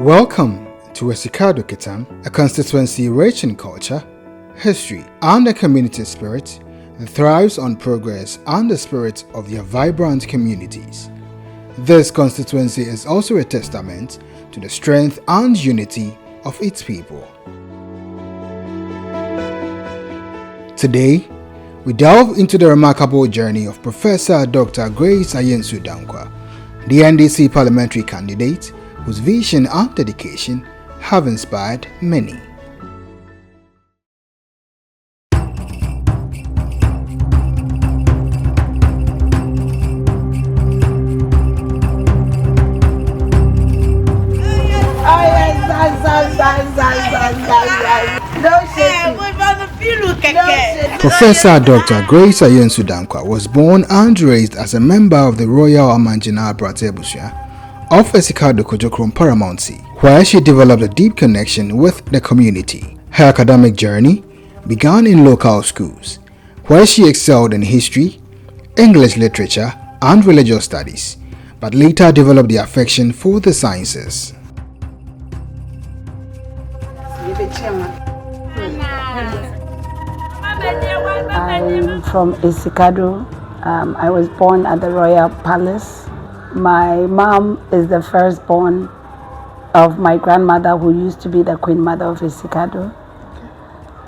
Welcome to Essikado-Ketan, a constituency rich in culture, history, and a community spirit that thrives on progress and the spirit of their vibrant communities. This constituency is also a testament to the strength and unity of its people. Today, we delve into the remarkable journey of Professor Dr. Grace Ayensu-Danquah, the NDC parliamentary candidate whose vision and dedication have inspired many. Professor Dr. Grace Ayensu-Danquah was born and raised as a member of the Royal Amanjina Bratebusia of Essikado-Ketan Paramountcy, where she developed a deep connection with the community. Her academic journey began in local schools, where she excelled in history, English literature, and religious studies, but later developed the affection for the sciences. I'm from Essikado. I was born at the Royal Palace. My mom is the firstborn of my grandmother, who used to be the Queen Mother of Essikado.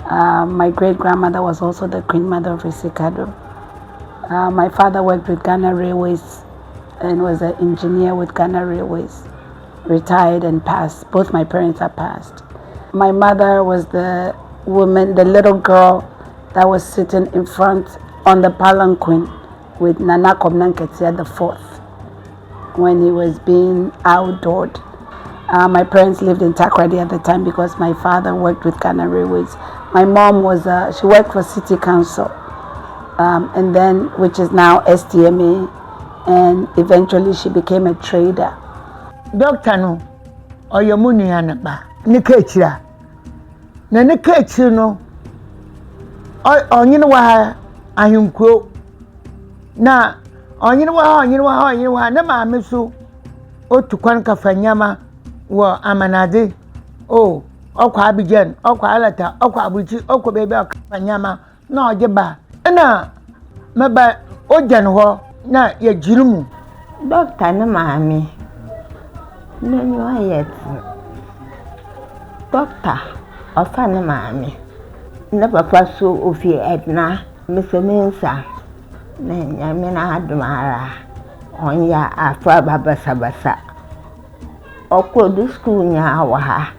My great-grandmother was also the Queen Mother of Essikado. My father worked with Ghana Railways and was an engineer with Ghana Railways, retired and passed. Both my parents are passed. My mother was the woman, the little girl that was sitting in front on the palanquin with Nana Kobnanketia the fourth when he was being outdoored. My parents lived in Takoradi at the time because my father worked with Ghana Railways. My mom was she worked for City Council, and then which is now STMA, and eventually she became a trader. Doctor no, oyomuni hanaba nikechira. Na nikechira no, onyine wa ahimko na onyine wa na maame so otukwan kafanyama wo amanade o okwa abijan okwa alata okwa abuchi okwa bebe kafanyama na ojeba na meba ojan ho na ye jirumu. Doctor na maame no you yet doctor ofa na maame na papa so ofi edna mesemensa na nyame na adumara onya afa babasa okwo du school nya wa ha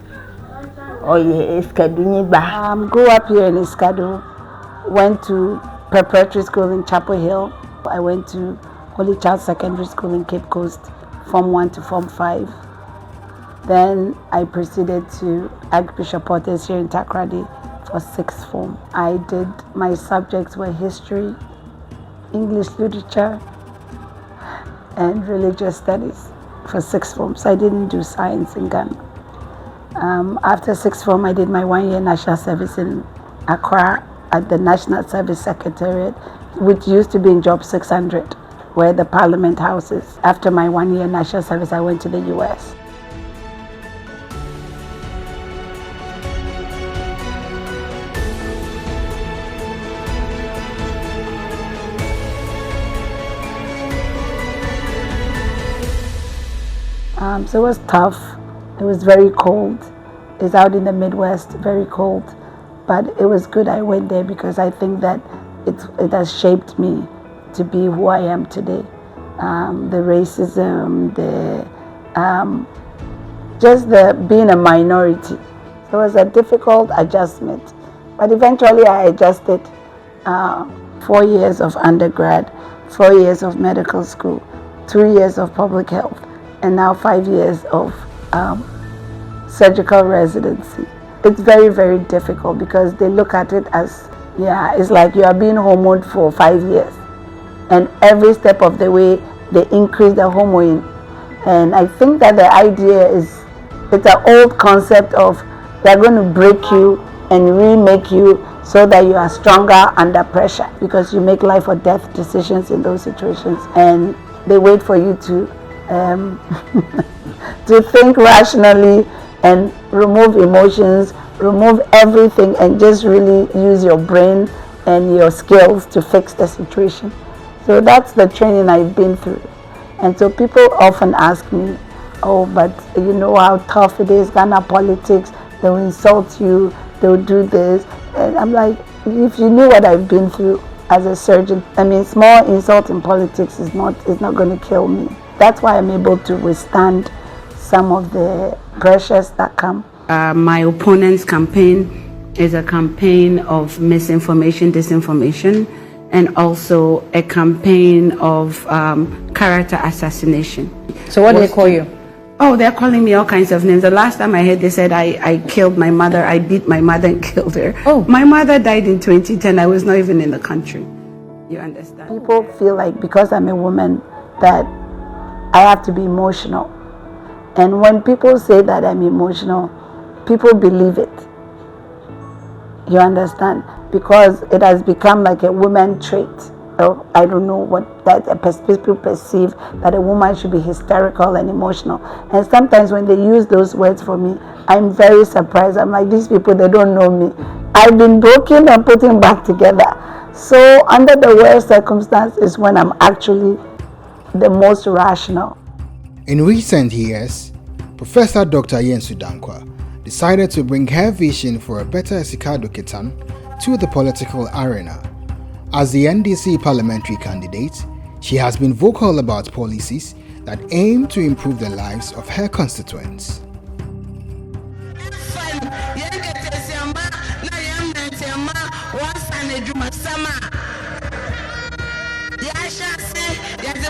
oye Essikado ni ba. Grew up here in Essikado, went to preparatory school in Chapel Hill. I went to Holy Child Secondary School in Cape Coast, Form 1 to Form 5. Then I proceeded to Archbishop Porter's here in Takoradi for 6th form. I did, my subjects were history, English literature, and religious studies for 6th form. So I didn't do science in Ghana. After 6th form, I did my 1-year national service in Accra at the National Service Secretariat, which used to be in Job 600, where the Parliament House is. After my 1-year national service, I went to the US. So it was tough. It was very cold. It's out in the Midwest, very cold. But it was good I went there because I think that it has shaped me to be who I am today. The racism, just the being a minority. So it was a difficult adjustment. But eventually I adjusted. 4 years of undergrad, 4 years of medical school, 2 years of public health, and now 5 years of surgical residency. It's very, very difficult because they look at it as, it's like you are being homoed for 5 years. And every step of the way, they increase the homoing. And I think that the idea is, it's an old concept of they're going to break you and remake you so that you are stronger under pressure because you make life or death decisions in those situations. And they wait for you to to think rationally and remove emotions, remove everything, and just really use your brain and your skills to fix the situation. So that's the training I've been through. And so people often ask me, oh, but you know how tough it is, Ghana politics, they'll insult you, they'll do this. And I'm like, if you knew what I've been through as a surgeon, I mean, small insult in politics is not going to kill me. That's why I'm able to withstand some of the pressures that come. My opponent's campaign is a campaign of misinformation, disinformation, and also a campaign of character assassination. So what do they call you? Oh, they're calling me all kinds of names. The last time I heard, they said I killed my mother, I beat my mother and killed her. Oh. My mother died in 2010. I was not even in the country. You understand? People feel like because I'm a woman that I have to be emotional. And when people say that I'm emotional, people believe it. You understand? Because it has become like a woman trait. I don't know what that people perceive, that a woman should be hysterical and emotional. And sometimes when they use those words for me, I'm very surprised. I'm like, these people, they don't know me. I've been broken and putting back together. So under the worst circumstances, when I'm actually the most rational. In recent years, Professor Dr. Ayensu-Danquah decided to bring her vision for a better Essikado-Ketan to the political arena. As the NDC parliamentary candidate, she has been vocal about policies that aim to improve the lives of her constituents.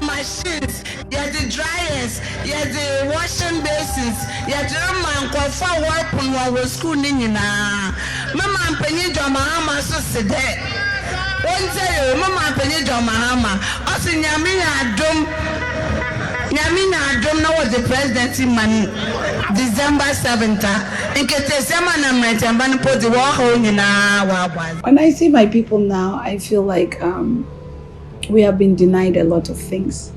Machines, the dryers, the washing basins, the man called for work when I was school Nina. Mamma Penny Mahama so said that. One day, Mamma Penny Mahama, also Yamina Drum know what the presidency money December 7th. In Ketesama Namet and Banpo the Wahoo in our. When I see my people now, I feel like we have been denied a lot of things.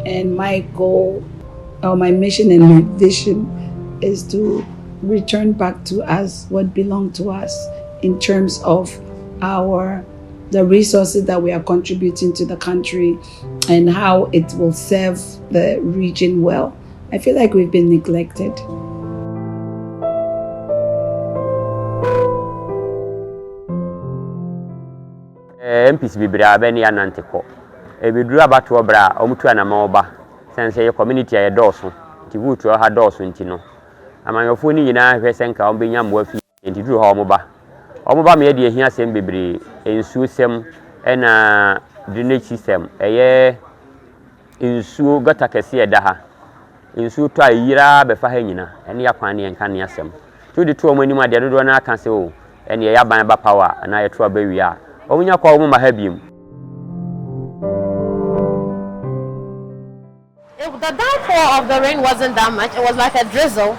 And my goal, or my mission and my vision is to return back to us what belonged to us in terms of the resources that we are contributing to the country and how it will serve the region well. I feel like we've been neglected. MPs bibira beni ananteko ebidura batu obra omutu anama oba sense ye community ya doso ti vutu ha doso ntino amanyofo ni nyina hwese nka ombenya mwafi ntiduru ha omoba me de ehia sem bibiri ensuo sem ena drainage system eye ensuo gata kese eda ha ensuo to ayira befa ha nyina ene yakwan ne enka ne asem to de to omani ade dodo na aka se o ene ye yaban ba power na ye to abawi a omunya kwa omu mahabiem. The downfall of the rain wasn't that much. It was like a drizzle,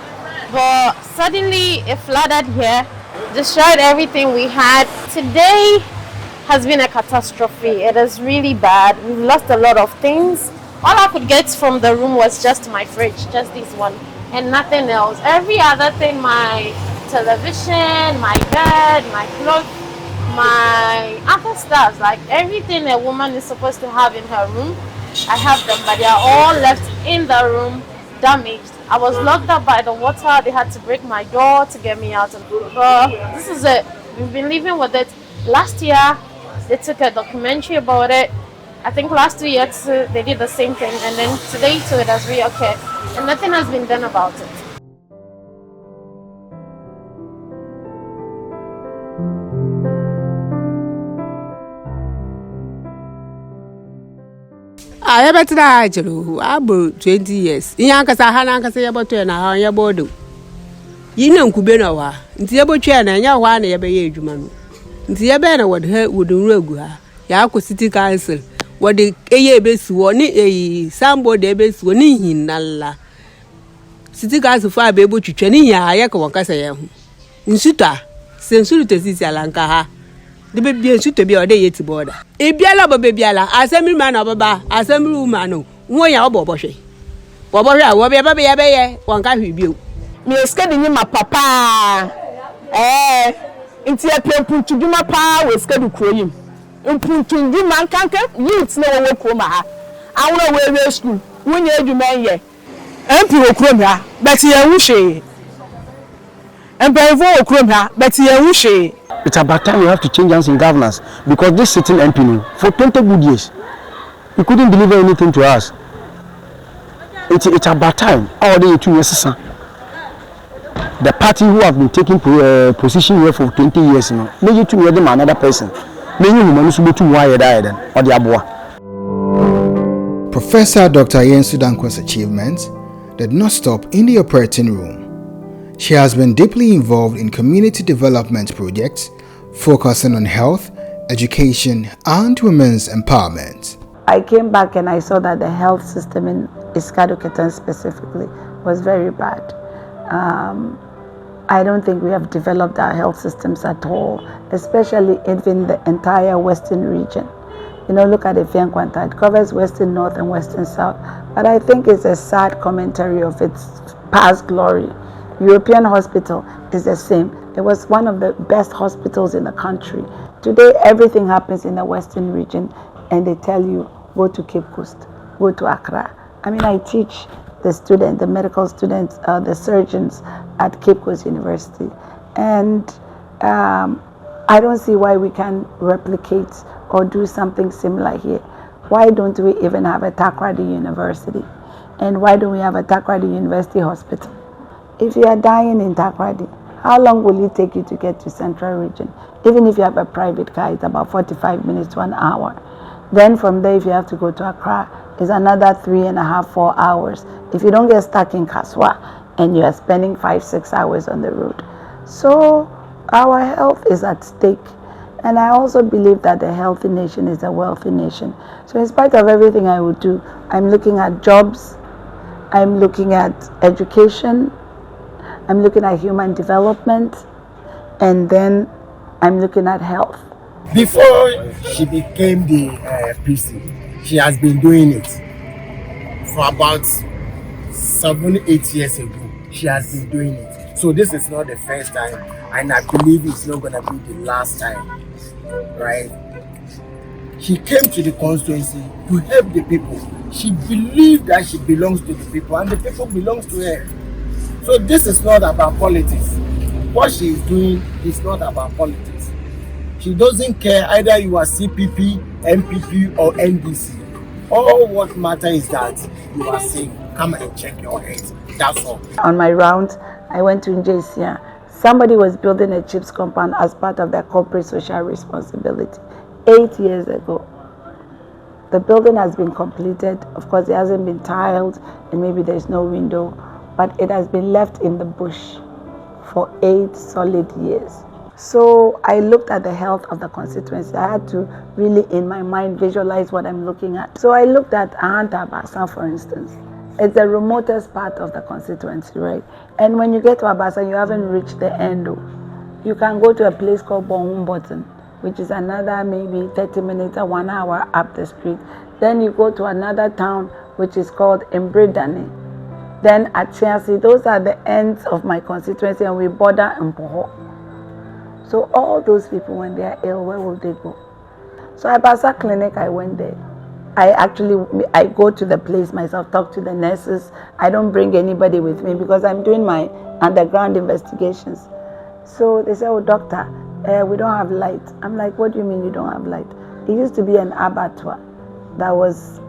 but suddenly it flooded here, destroyed everything we had. Today has been a catastrophe. It is really bad. We've lost a lot of things. All I could get from the room was just my fridge, just this one, and nothing else. Every other thing, my television, my bed, my clothes, my other stuff, like everything a woman is supposed to have in her room, I have them, but they are all left in the room, damaged. I was locked up by the water. They had to break my door to get me out. This is it. We've been living with it. Last year, they took a documentary about it. I think last 2 years, they did the same thing. And then today, too, it has reoccurred. And nothing has been done about it. I ever tried to about 20 years. Yankasa Hanaka say about 2 and a half year board. You know, Kubenowa, Ntiabo Chan and Yawan Yabe Juman. Ntiabena would do Rogua, Yako City Council, what the ABS one a somebody base one in Nalla. City Council 5 able to Chania, Yako Wakasa. In Suta, Sensulta Lanka. The baby should be a day to border. A biala babyala, assembly man of a bar, assembly woman, one ya boboshe. Wobora wo be ba ye wonka hwibio. Me Essikado ni ma papa. Inti e pempuntu dwuma pa we Essikado kroyim. Mpuntu dwuma nkanka youth na wo kroma ha. Awro we school. Wunye adwuma ye. MP wo krom ha, but ye wuhwe. MP wo krom ha, but ye wuhwe. It's about time we have to change hands in governance because this sitting MP for 20 good years, he couldn't deliver anything to us. It's about time. All the 2 years, the party who have been taking position here for 20 years now, maybe to them another person. Maybe we must be too wired or the abua. Professor Dr. Ayensu-Danquah's achievements did not stop in the operating room. She has been deeply involved in community development projects focusing on health, education, and women's empowerment. I came back and I saw that the health system in Essikado-Ketan specifically was very bad. I don't think we have developed our health systems at all, especially even the entire western region. You know, look at the Fiankwanta. It covers western north and western south. But I think it's a sad commentary of its past glory. European hospital is the same. It was one of the best hospitals in the country. Today, everything happens in the western region, and they tell you, go to Cape Coast, go to Accra. I mean, I teach the medical students, the surgeons at Cape Coast University. And I don't see why we can't replicate or do something similar here. Why don't we even have a Takoradi University? And why don't we have a Takoradi University Hospital? If you are dying in Takoradi, how long will it take you to get to Central Region? Even if you have a private car, it's about 45 minutes to an hour. Then from there, if you have to go to Accra, it's another 3.5, 4 hours. If you don't get stuck in Kaswa and you are spending 5-6 hours on the road. So our health is at stake. And I also believe that a healthy nation is a wealthy nation. So in spite of everything I would do, I'm looking at jobs, I'm looking at education, I'm looking at human development, and then I'm looking at health. Before she became the PC, she has been doing it for about 7-8 years ago. She has been doing it. So this is not the first time, and I believe it's not going to be the last time, right? She came to the constituency to help the people. She believed that she belongs to the people, and the people belongs to her. So this is not about politics. What she is doing is not about politics. She doesn't care either you are CPP, MPP, or NDC. All what matters is that you are sick. Come and check your health. That's all. On my round, I went to Njesia. Somebody was building a chips compound as part of their corporate social responsibility 8 years ago. The building has been completed. Of course, it hasn't been tiled and maybe there's no window, but it has been left in the bush for 8 solid years. So I looked at the health of the constituency. I had to really, in my mind, visualize what I'm looking at. So I looked at Abasa, for instance. It's the remotest part of the constituency, right? And when you get to Abasa, you haven't reached the end. You can go to a place called Bonhum, which is another maybe 30 minutes or 1 hour up the street. Then you go to another town, which is called Mbredane. Then at Chelsea, those are the ends of my constituency, and we border Mpoho. So all those people, when they are ill, where will they go? So at Abasa Clinic, I went there. I go to the place myself, talk to the nurses. I don't bring anybody with me because I'm doing my underground investigations. So they say, oh, doctor, we don't have light. I'm like, what do you mean you don't have light? It used to be an abattoir that was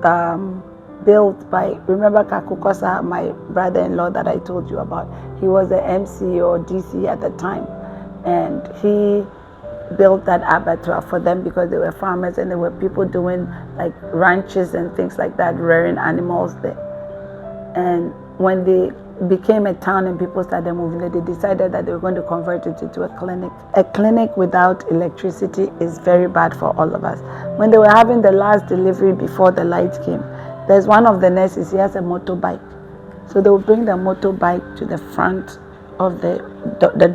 built by, remember Kakukosa, my brother-in-law that I told you about. He was the MC or DC at the time. And he built that abattoir for them because they were farmers and there were people doing like ranches and things like that, rearing animals there. And when they became a town and people started moving there, they decided that they were going to convert it into a clinic. A clinic without electricity is very bad for all of us. When they were having the last delivery before the light came, there's one of the nurses, he has a motorbike. So they would bring the motorbike to the front of the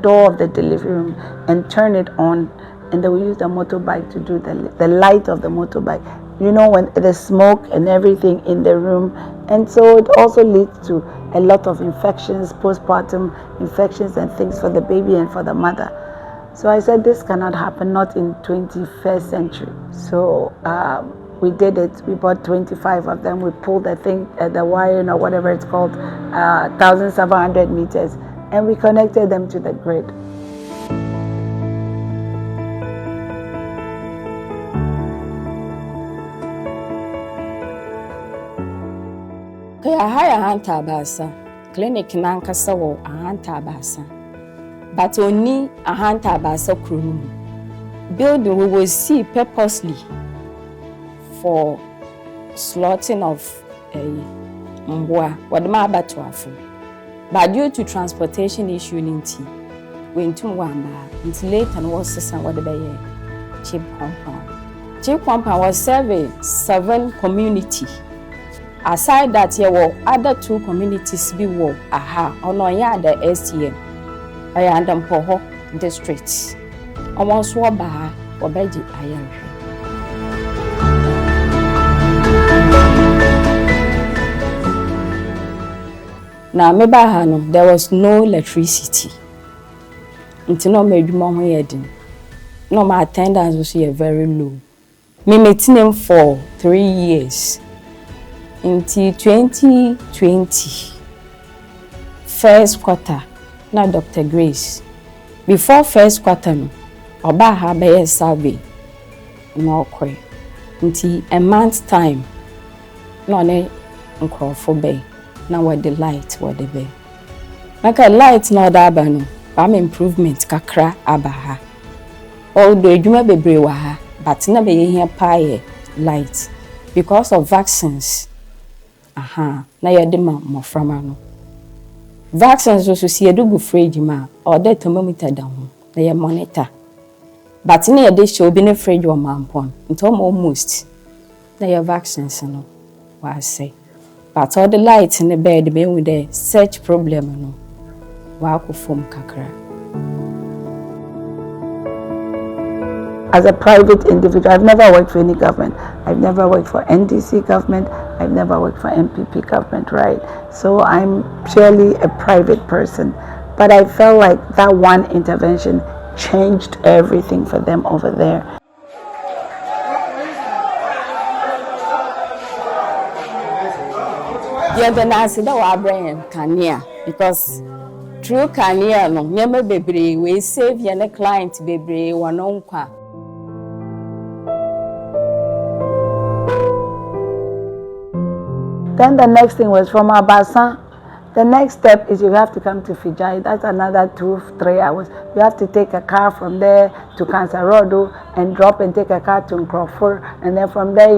door of the delivery room and turn it on, and they will use the motorbike to do the light of the motorbike. when the smoke and everything in the room. And so it also leads to a lot of infections, postpartum infections and things for the baby and for the mother. So I said, this cannot happen, not in 21st century. So we did it. We bought 25 of them. We pulled the thing, the wiring or whatever it's called, 1,700 meters, and we connected them to the grid. Kaya haya hanta basa clinic nankasa wo ahanta basa but only ahanta basa krum building we will see purposely for slaughtering of mbwa wadma abatoafo but due to transportation issue ninti wentum wamba until later no was what the cheap compound was serving 7 community. Aside that, there were other 2 communities be war. On ya the STM. I am Poho district. Almost Wabaha or Beji Ayan. Now, Mebahano, there was no electricity. Until no made more heading. No, my attendance was here very low. Me meeting him for 3 years. Until 2020, first quarter, now Dr. Grace. Before first quarter, no, Oba have a survey. No kwe. Until a month's time, no ne for bay. Now what the light, what the bay. Like a light, no dabano. Bam improvement kakra abaha. Although you may be brewaha, but never here pie light because of vaccines. Na ya de ma moframa no vaccines also see do fridge ma or the thermometer down na ya monitor but na ya de show be na fridge o mampon until almost na ya vaccines no wa say but all the light in the bed be with the search problem no wa ko form kakra. As a private individual, I've never worked for any government. I've never worked for NDC government. I've never worked for MPP government, right? So I'm purely a private person. But I felt like that one intervention changed everything for them over there. Yeah, the nurse that wa brain Kania because through Kania no nyama bebre we save your client bebre wanonkwa. Then the next thing was from Abasan. The next step is you have to come to Fijai. That's another 2-3 hours. You have to take a car from there to Kansarodo and drop and take a car to Nkrofur. And then from there,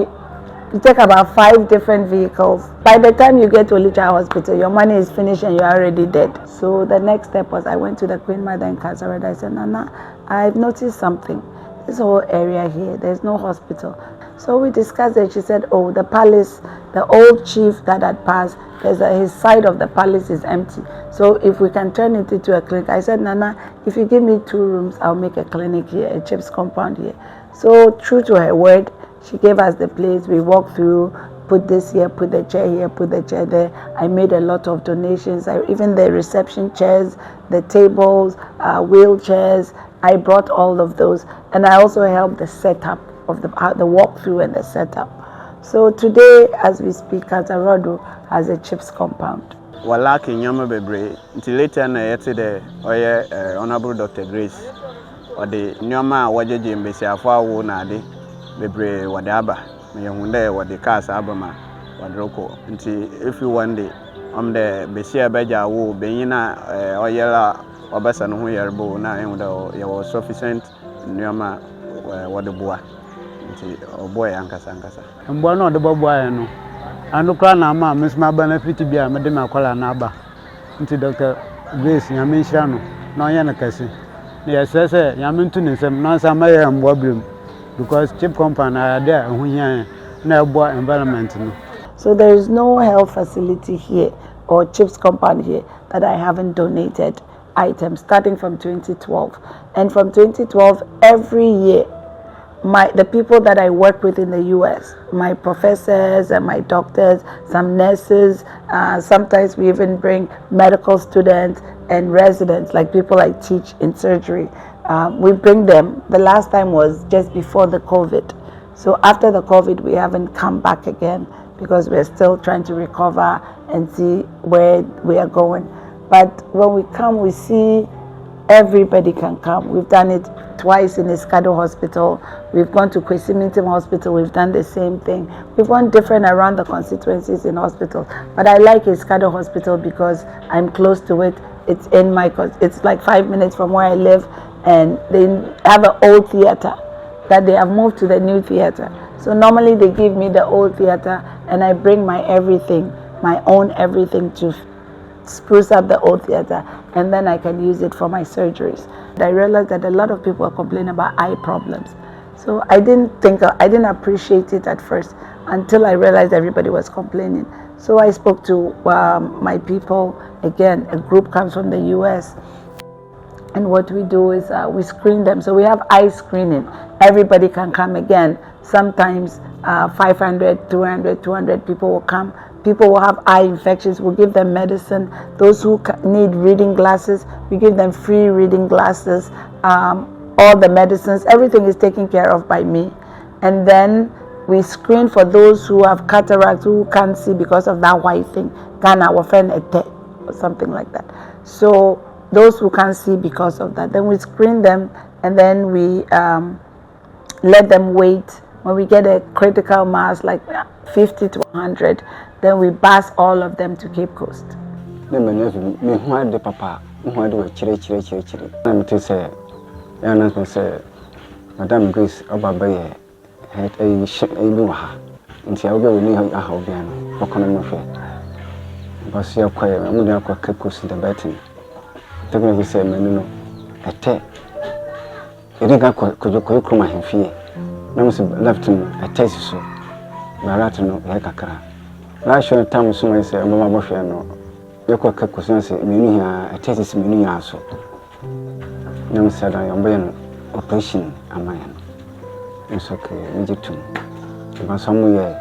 you take about 5 different vehicles. By the time you get to Olicha Hospital, your money is finished and you're already dead. So the next step was I went to the Queen Mother in Kansarodo. I said, Nana, I've noticed something. This whole area here, there's no hospital. So we discussed it. She said, oh, the palace, the old chief that had passed, his side of the palace is empty. So if we can turn it into a clinic. I said, Nana, if you give me 2 rooms, I'll make a clinic here, a chief's compound here. So true to her word, she gave us the place. We walked through, put this here, put the chair here, put the chair there. I made a lot of donations. Even the reception chairs, the tables, wheelchairs, I brought all of those. And I also helped the setup of the walkthrough and the setup. So today, as we speak, Kansarodo has a chief's compound. Walaki nyama bebre until later na yete de oye honorable Dr. Grace or the nyama wajeje mbesi afọ awo na ade bebre wadaba me hunde wade cars abama wadroko until if you one day the besi abeja wo benyina oyela obesa no ho yerbo na ehunde ye was sufficient nyama wade boa boy ankasa mbo no de boboa no anu kra na ma mesma benefit bia me de makwala na aba nti Dr. Grace ya menhira no na onye na kase na yesese ya mentu ne nsem na nsa maye mbo blem because chip company ade hu hia na ebo environment no. So there is no health facility here or chief's compound here that I haven't donated items starting from 2012. And from 2012 every year the people that I work with in the US, my professors and my doctors, some nurses, sometimes we even bring medical students and residents, like people I teach in surgery. We bring them. The last time was just before the COVID. So after the COVID, we haven't come back again because we're still trying to recover and see where we are going. But when we come, we see everybody can come. We've done it twice in Essikado Hospital. We've gone to Kwesi Hospital. We've done the same thing. We've gone different around the constituencies in hospitals. But I like Essikado Hospital because I'm close to it. It's in it's like 5 minutes from where I live, and they have an old theater that they have moved to the new theater. So normally they give me the old theater and I bring my everything, my own everything to spruce up the old theater, and then I can use it for my surgeries. I realized that a lot of people are complaining about eye problems. So I didn't appreciate it at first until I realized everybody was complaining. So I spoke to my people. Again, a group comes from the US, and what we do is we screen them. So we have eye screening. Everybody can come again. Sometimes 500, 200 people will come. People will have eye infections. We'll give them medicine. Those who need reading glasses, we give them free reading glasses. All the medicines, everything is taken care of by me. And then we screen for those who have cataracts, who can't see because of that white thing, Ghana, our friend Ete, or something like that. So those who can't see because of that, then we screen them, and then we let them wait. When we get a critical mass, like 50 to 100, then we bus all of them to Cape Coast. Madam Grace, Obabaye, had a ship a luha, and see, I'll go near a hobiano, for Conomofe. But see, I'll quite a million of Cape Coast in the betting. Technically, say, Menino, a te. You think I could come my fear. No, left him a taste so. Maratino, like a car. Last year, time someone said, Mamma Buffano, you could Cape Coast, a taste is many so. No, said I am being operation a man. It's okay, we did too. But somewhere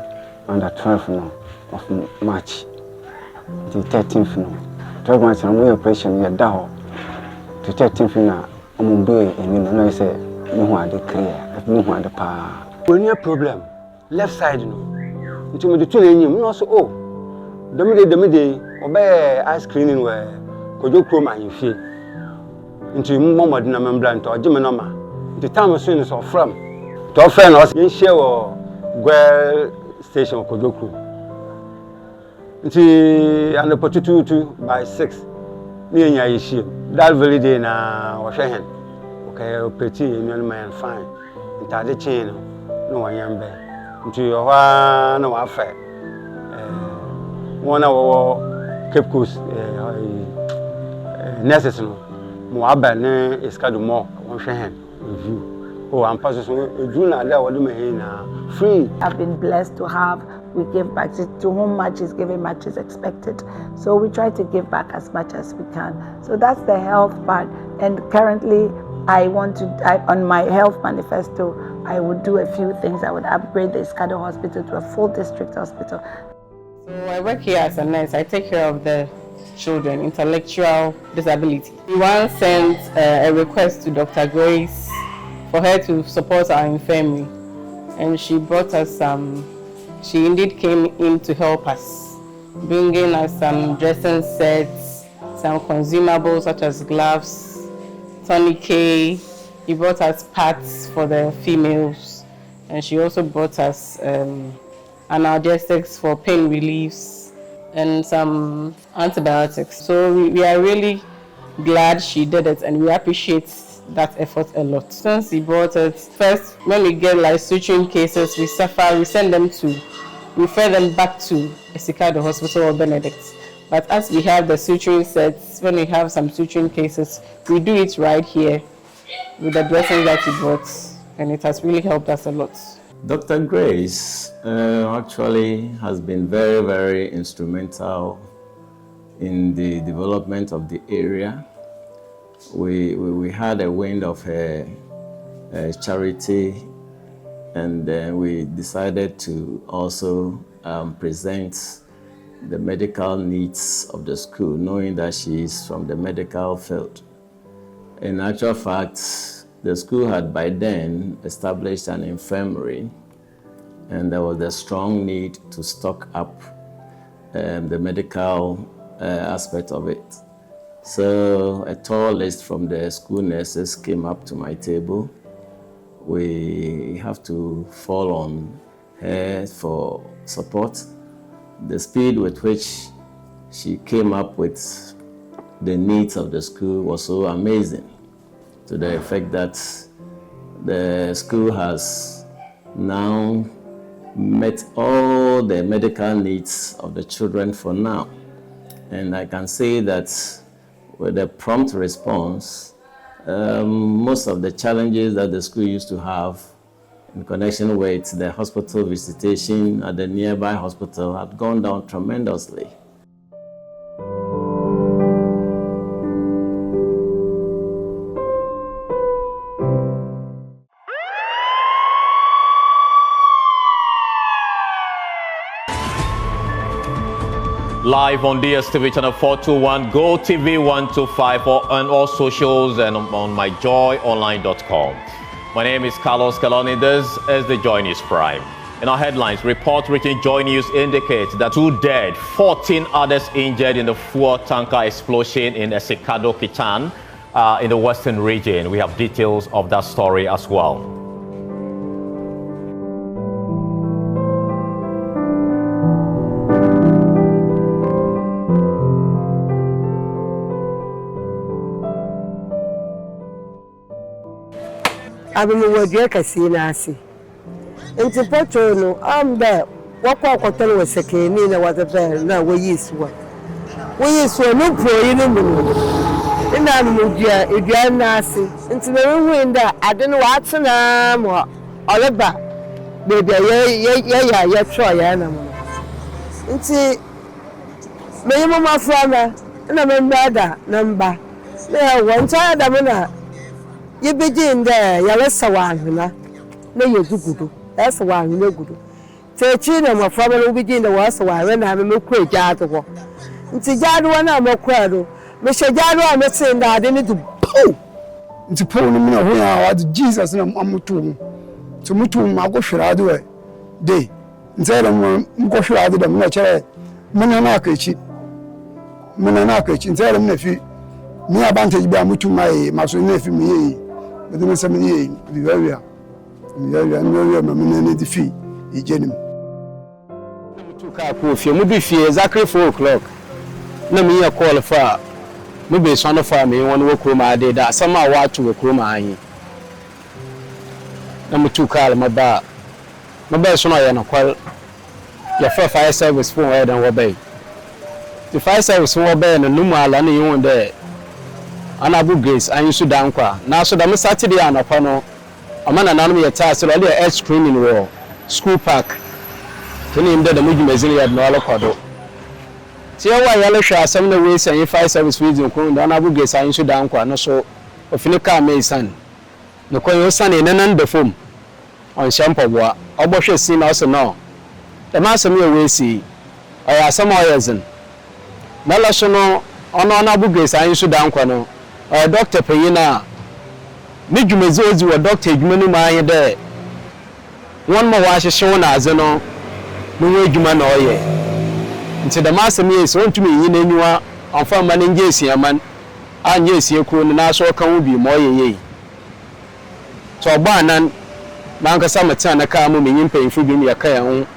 under 12 of March, the 13th no. 12 months and we operation we down. The 13th now, I'm going and you know, I say, no one declare, no one the power. When you problem, left side no. Into the two in you, also, oh, the midday, obey ice screening where could you come and you feel into Mamma Namamblant or Jimanoma. The time of soon is off from. To a friend was in share or Guel station Kodoku. And the potato by 6 near Yashi. That very day now, wash a hand. Okay, pretty and young man fine. Into the chain, no one young bear. Into your one affair. 1 hour Cape Coast necessary. Moaba ne Essikado-Ketan one hand review. Oh, I'm passing June there what do me free. I've been blessed to have. We give back to whom much is given, much is expected. So we try to give back as much as we can. So that's the health part. And currently, on my health manifesto, I would do a few things. I would upgrade the Essikado Hospital to a full district hospital. So I work here as a nurse. I take care of the children, intellectual disability. We once sent a request to Dr. Grace for her to support our infirmary, and she brought us she indeed came in to help us, bringing us some dressing sets, some consumables such as gloves, tourniquet. He brought us pads for the females, and she also brought us analgesics for pain reliefs and some antibiotics. So we are really glad she did it, and we appreciate that effort a lot. Since he brought it, first when we get like suturing cases, we send them to refer them back to Essikado Hospital or Benedict. But as we have the suturing sets, when we have some suturing cases, we do it right here with the dressing that he brought, and it has really helped us a lot. Dr. Grace actually has been very, very instrumental in the development of the area. We had a wind of her charity And then we decided to also present the medical needs of the school, knowing that she is from the medical field. In actual fact, the school had by then established an infirmary, and there was a strong need to stock up the medical aspect of it. So a tall list from the school nurses came up to my table. We have to fall on her for support. The speed with which she came up with the needs of the school was so amazing, to the effect that the school has now met all the medical needs of the children for now. And I can say that with a prompt response, most of the challenges that the school used to have in connection with the hospital visitation at the nearby hospital had gone down tremendously. Live on DSTV channel 421, Go TV 125, or on all socials and on myjoyonline.com. My name is Carlos Caloni. This is the Joy News Prime. In our headlines, report reaching Joy News indicates that 2 dead, 14 others injured in the fuel tanker explosion in Essikado-Ketan in the western region. We have details of that story as well. Abimu wajua kasina asi. Nti poto no ambe wakwa kwotele wesekeni na wazabel na weyiswa. Weyiswa no proyi no mu. Ina mujia edua na asi. Nti me wenda ade no watena mo oleba bebe ye tro ya na mo. Nti me yimo maframa na me mbada na mba. Na wonta da me na you begin there, Yalasawan, no, you do. That's why you know good. Teaching them a family will begin the worst while when I am a quick yard of war. It's a yard one I'm a quadro. Mr. Yard, I'm not saying that I didn't do. It's a poem where I had Jesus and Amutum. To Mutum, I go for other day. Instead of go for other than natural Mananakachi. Instead of nephew, me advantage by Mutum, my nephew me. But then some year, the area, my defeat, a genuine. If you movie fee exactly 4 o'clock, no me a qualify. Maybe son of me one work room I did that somehow watch to work room I. Number 2 car, my bar. My best one I am a qual. Your fire service for head and obey. The fire service for obey and no more than you on there. Anabu Grace, Ayensu-Danquah. Now, so that Saturday and upon a man and enemy attack, so all the air screening wall, school park. To name the movie at no Kodo. See how I yellow share some of the ways and fire service with you, Anabu Grace, Ayensu-Danquah, no so of Finica Mason. No coin son in an under foam on shampoo, or bush scene also now. The master me away see, or are some others in Nalasono on Anabu Grace, Ayensu-Danquah no. Doctor Payina, Mijumezozi or Doctor Jumanu there. One more wash shown as no way Juman oye. Until the master me is on to me in anyone on farm man in Jesse, man, and yes, you could not so come be more ye. So, Banan, Nanka Samatana car moving in paying for being your car,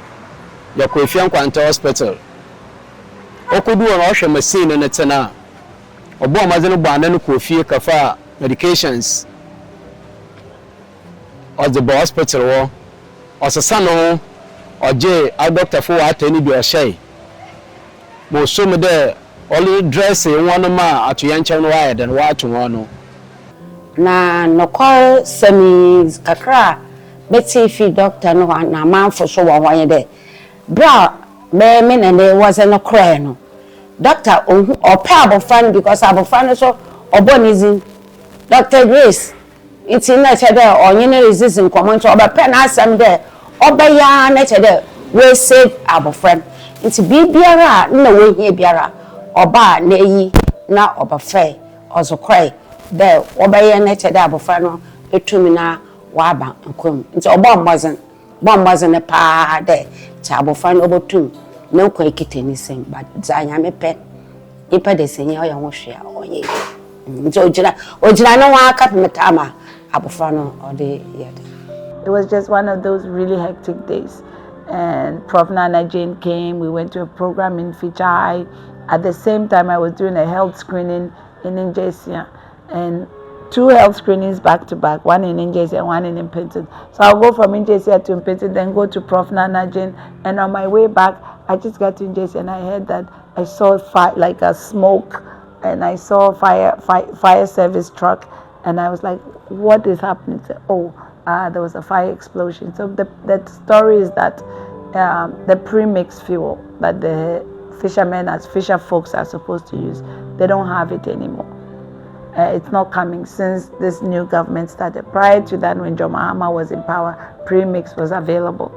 your Kofian Quanta Hospital. Okudu and Osha machine and a tana. Obo amazeno bwana no kofie kafa medications or the hospital wo osesa no oje a doctor for atani bi ohye mo so me de only dress one ma atoyanche no wire den wa ato no na no call semi kakra beti fi doctor no na man for so wa wan de bra me me na there was no cry no doctor or pay abofan because abofan so obonizin Dr. Grace It's in that or you know resisting common to about pen as some there. Obaya nature we save our friend. It's biara no way here biara. Oba neyi na oba fair or so cry. There obaya nature there abofra etumina waba nkom. It's obom wasn't a pa there. Abofra no obotum no kwa Kitan sing but zanya me pe. Ipa de senya ya wohwe a oye. Nti ojira no wa aka metama abofra no ode yet. It was just one of those really hectic days. And Prof. Nana Jane came. We went to a program in Fichai. At the same time, I was doing a health screening in Injesia. And 2 health screenings back to back, one in Injesia and one in Impinted. So I'll go from Injesia to Impinted, then go to Prof. Nana Jane. And on my way back, I just got to Injesia and I heard that I saw fire, like a smoke, and I saw fire service truck. And I was like, what is happening? There was a fire explosion. So the story is that the pre-mix fuel that the fishermen as fisher folks are supposed to use, they don't have it anymore. It's not coming since this new government started. Prior to that, when John Mahama was in power, pre-mix was available.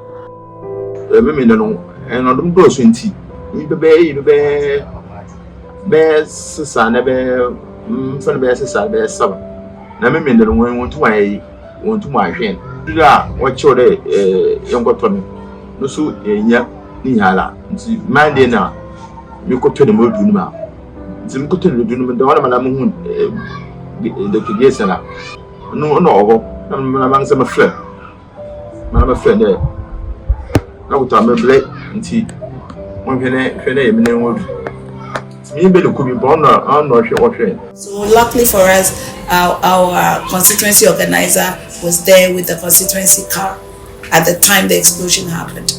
Want to my friend. What your young Tony? No, so enya Nihala. Monday now. You could tell the mood. You could tell the Dunman, the one Malamun, the Kigesana. No, I'm among some friend. I'm a friend there. Now, I'm a blade and tea. One can would. Maybe it could be born on or friend. So, luckily for us, our constituency organizer was there with the constituency car at the time the explosion happened.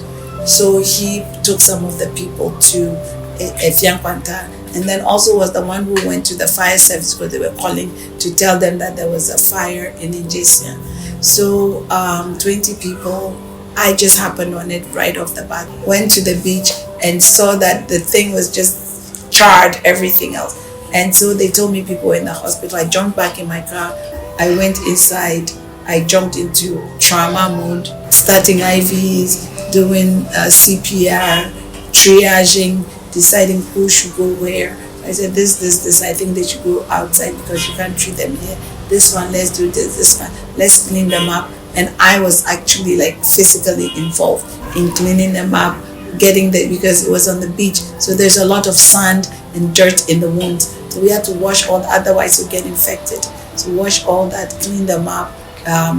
So he took some of the people to Essikado-Ketan, and then also was the one who went to the fire service because they were calling to tell them that there was a fire in Injesia. So 20 people, I just happened on it right off the bat. Went to the beach and saw that the thing was just charred, everything else. And so they told me people were in the hospital. I jumped back in my car. I went inside. I jumped into trauma mode, starting IVs, doing CPR, triaging, deciding who should go where. I said, this, I think they should go outside because you can't treat them here. This one, let's do this one, let's clean them up. And I was actually like physically involved in cleaning them up, because it was on the beach. So there's a lot of sand and dirt in the wounds. So we had to wash all, otherwise you'll get infected. So wash all that, clean them up,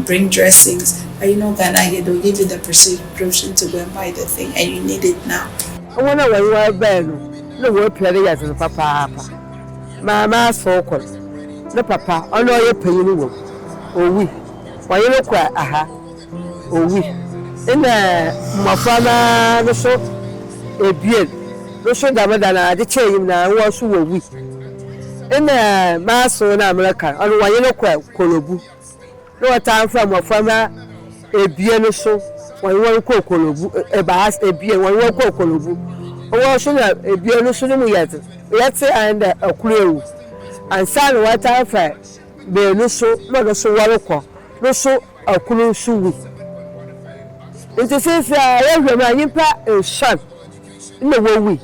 bring dressings. But you know, Ghana here, they'll give you the prescription to go and buy the thing, and you need it now. I want to wear no work play as a papa. Mama so called. No papa, I know you're paying. Oh, we. Why you look at oh, we. In my father, no so a beard. No so that the chain now was so we. In my son, America, and why you look at Kolobu. No time from a farmer, a beer so. Why you want to call Kolobu, a bass, a beer, when you call Kolobu. Oh, so a beer no sooner yet. Let's say and a clue. And son, what I find. Be no so, not so well, no so a clue sue. It is if a son in the way we.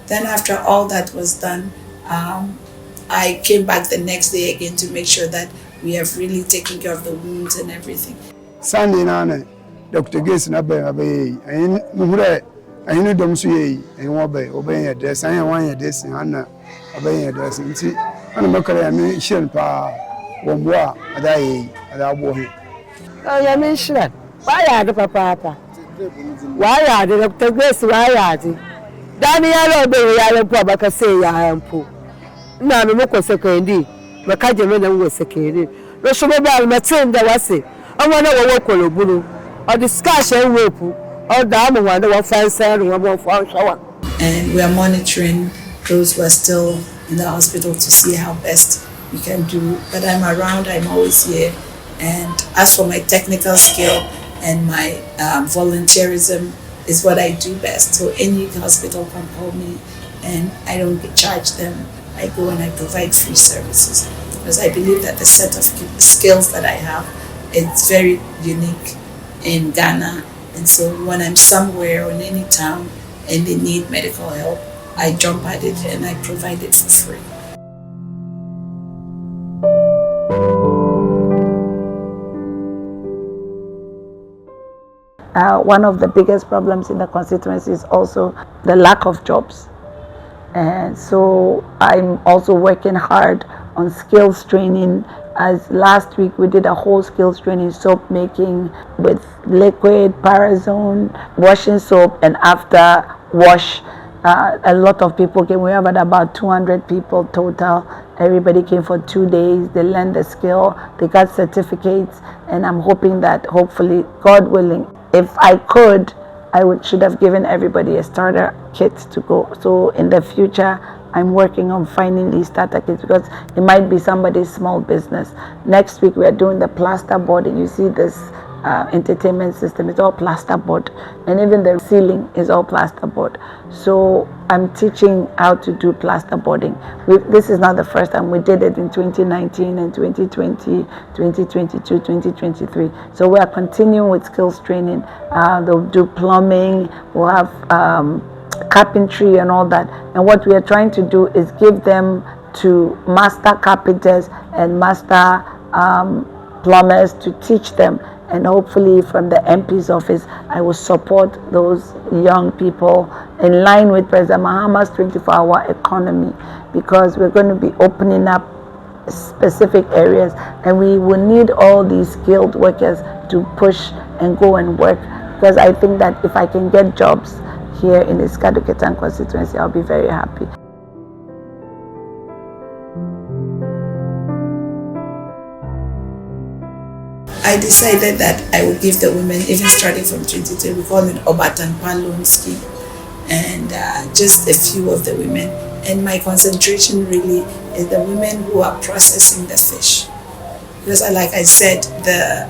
Then, after all that was done, I came back the next day again to make sure that we have really taken care of the wounds and everything. Sunday night, Dr. Gates and Abbey, I know them say, and obey a dress, I want a dress, and Anna obey a dress, and see, and a mockery, I mean, pa, one bois, and I wore him. Oh, you mention that. Why are the papa? Why are the Dr. Grace? Why are they? Daniel O'Berry, I am poor, but I say I am poor. No, I'm not second. My cousin was second. No, so maybe my friend that was it. I want to walk on a blue or discussion rope or down one that fancy and one more shower. And we are monitoring those who are still in the hospital to see how best we can do. But I'm around, I'm always here. And as for my technical skill and my volunteerism is what I do best. So any hospital can call me and I don't charge them. I go and I provide free services. because I believe that the set of skills that I have is very unique in Ghana. And so when I'm somewhere or in any town and they need medical help, I jump at it and I provide it for free. One of the biggest problems in the constituency is also the lack of jobs. And so I'm also working hard on skills training. As last week we did a whole skills training, soap making with liquid, parazone, washing soap, and after wash. A lot of people came. We have about 200 people total. Everybody came for 2 days. They learned the skill. They got certificates. And I'm hoping that hopefully, God willing, if I could, should have given everybody a starter kit to go. So in the future, I'm working on finding these starter kits because it might be somebody's small business. Next week, we are doing the plaster board. And you see this entertainment system, it's all plasterboard, and even the ceiling is all plasterboard. So I'm teaching how to do plasterboarding. This is not the first time. We did it in 2019 and 2020, 2022, 2023. So we are continuing with skills training. They'll do plumbing, we'll have carpentry and all that. And what we are trying to do is give them to master carpenters and master plumbers to teach them. And hopefully from the MP's office, I will support those young people in line with President Mahama's 24-hour economy, because we're going to be opening up specific areas and we will need all these skilled workers to push and go and work, because I think that if I can get jobs here in the Essikado-Ketan constituency, I'll be very happy. I decided that I would give the women, even starting from 2020, we call it Obatanpa loan scheme, and just a few of the women. And my concentration really is the women who are processing the fish. Because like I said, the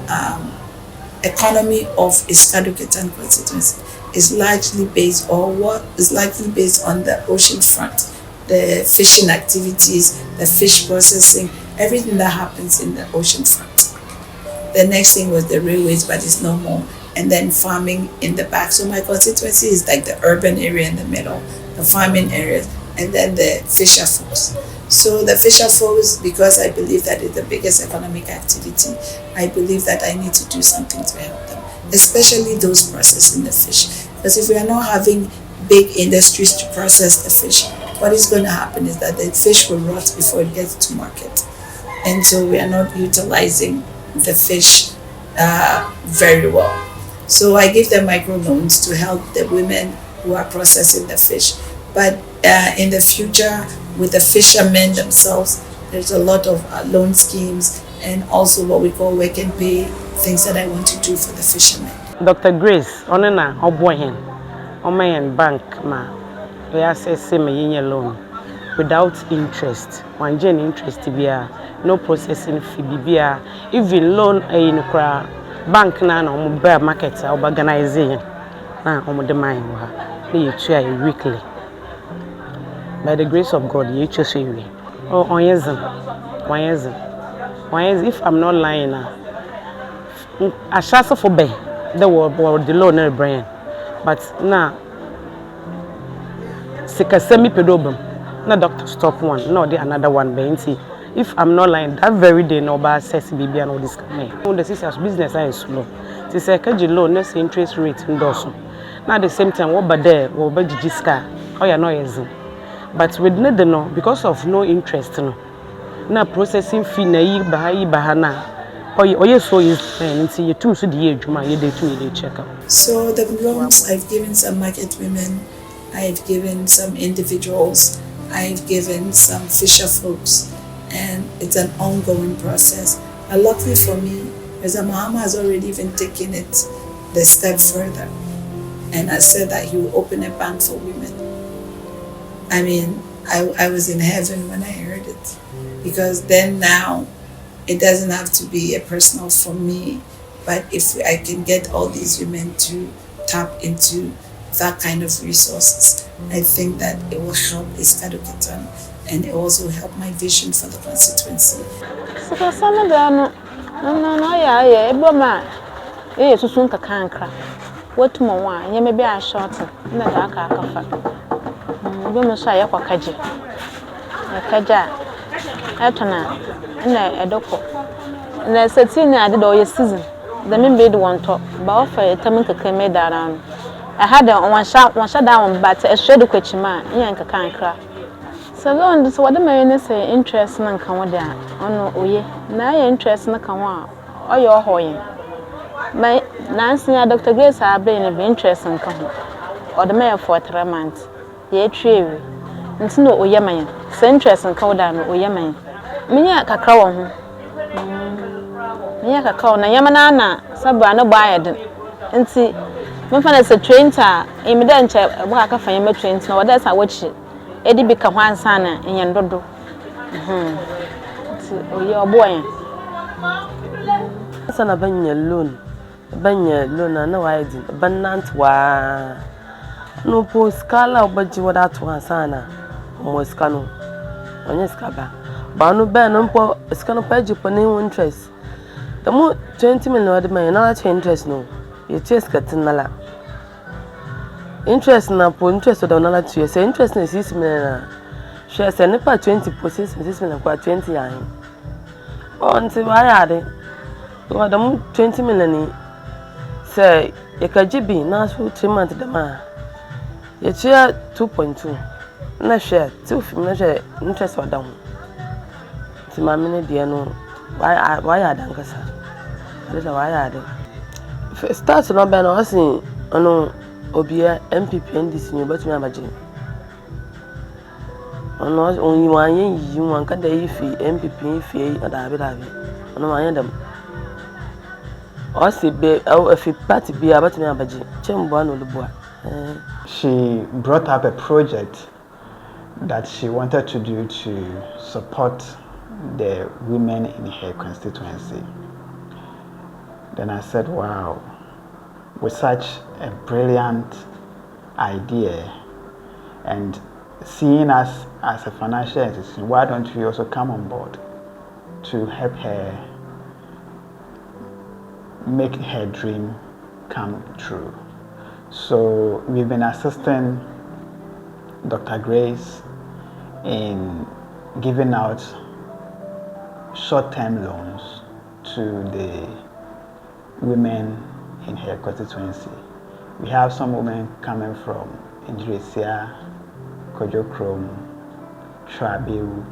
economy of Essikado-Ketan constituency is largely based on the ocean front, the fishing activities, the fish processing, everything that happens in the ocean front. The next thing was the railways, but it's no more. And then farming in the back. So my constituency is like the urban area in the middle, the farming areas, and then the fisher folks. So the fisher folks, because I believe that it's the biggest economic activity, I believe that I need to do something to help them, especially those processing the fish. Because if we are not having big industries to process the fish, what is going to happen is that the fish will rot before it gets to market. And so we are not utilizing the fish very well. So I give them microloans to help the women who are processing the fish. But in the future, with the fishermen themselves, there's a lot of loan schemes and also what we call work and pay, things that I want to do for the fishermen. Dr. Grace, onena obohen, omayen bank ma, we assess me loan without interest. One gen interest bia, no processing fee bia, even loan in bank na no bear market or organizing na the mine wa weekly. By the grace of God, you choose you. Oh, if I'm not lying, I shall for bay the word the loan brain, but now sick a semi pedobum. No doctor stop one, no the another one benty. If I'm not lying, that very day no bar says BB and all this coming. On the sisters business I is slow. It's a cash loan, next interest rate in Dawson. Now at the same time, what but there, what but Jiska, oh yeah, no easy. But with neither no, because of no interest no. Now processing fee na bahana. Oh yes, so is see you too so the age you day to check up. So the loans I've given some market women, I've given some individuals, I've given some fisher folks, and it's an ongoing process. And luckily for me, President Mahama has already even taken it the step further, and I said that he will open a bank for women. I mean, I was in heaven when I heard it, because then now it doesn't have to be a personal for me, but if I can get all these women to tap into that kind of resources, I think that it will help Essikado-Ketan and it also help my vision for the constituency. So some no yeah, Eboma. Susun kakankra. What more one, you may be a short, na aka kafa. Eboma sha ya kwakaje. Kaja. Etona na edoko. Na setting na did all your season. The men bid one top, but offer a tamaka came down. I had one shot down, but a shadow quetchima, yanka can't cry. So long, this what the man say interest in Canada. Oh no, oh yeah, now interest in the Kawa or your hoying. My Nancy and Dr. Grace are being of interest in Kawa or the mayor for 3 months. Ye tree. And no, oh yaman, so interest in Kaudan, oh yaman. Minya cacao. Minya cacao, na Yamanana, Sabra no buy it. And see. Me find a train ta immediate work ka fan me train na wada sa wachi e di bika hwan sana enyen dodo ti oye oboyan sana banya loan na wide banant wa no po scala obaji wada to sana mo scano onye scaba ba no be no po scano page po ne interest the mo 20 million wada na interest no you chase katinala interest na po interest do na 2 years interest na 6 million share say nepa 20 process 6 million kwa 20 yan on ti wa ya de so da 20 million say e ka jibi na so 3 months da ma ye chia 2.2 na share 2 na share interest wa down ti ma mini de no wa ya dan kasa da wa ya de start no be no asin ono Obia MPP NDC ni batumi abaje ono onyi wanye yi wan kada yi fi MPP fi adabe ono wanye dem o se be o fi party bi abatumi abaje chembo anu lubua. She brought up a project that she wanted to do to support the women in her constituency. Then I said, wow, with such a brilliant idea and seeing us as a financial institution, why don't we also come on board to help her make her dream come true? So we've been assisting Dr. Grace in giving out short-term loans to the women in her constituency. We have some women coming from Injurisia, Kojokrom, Trabiu.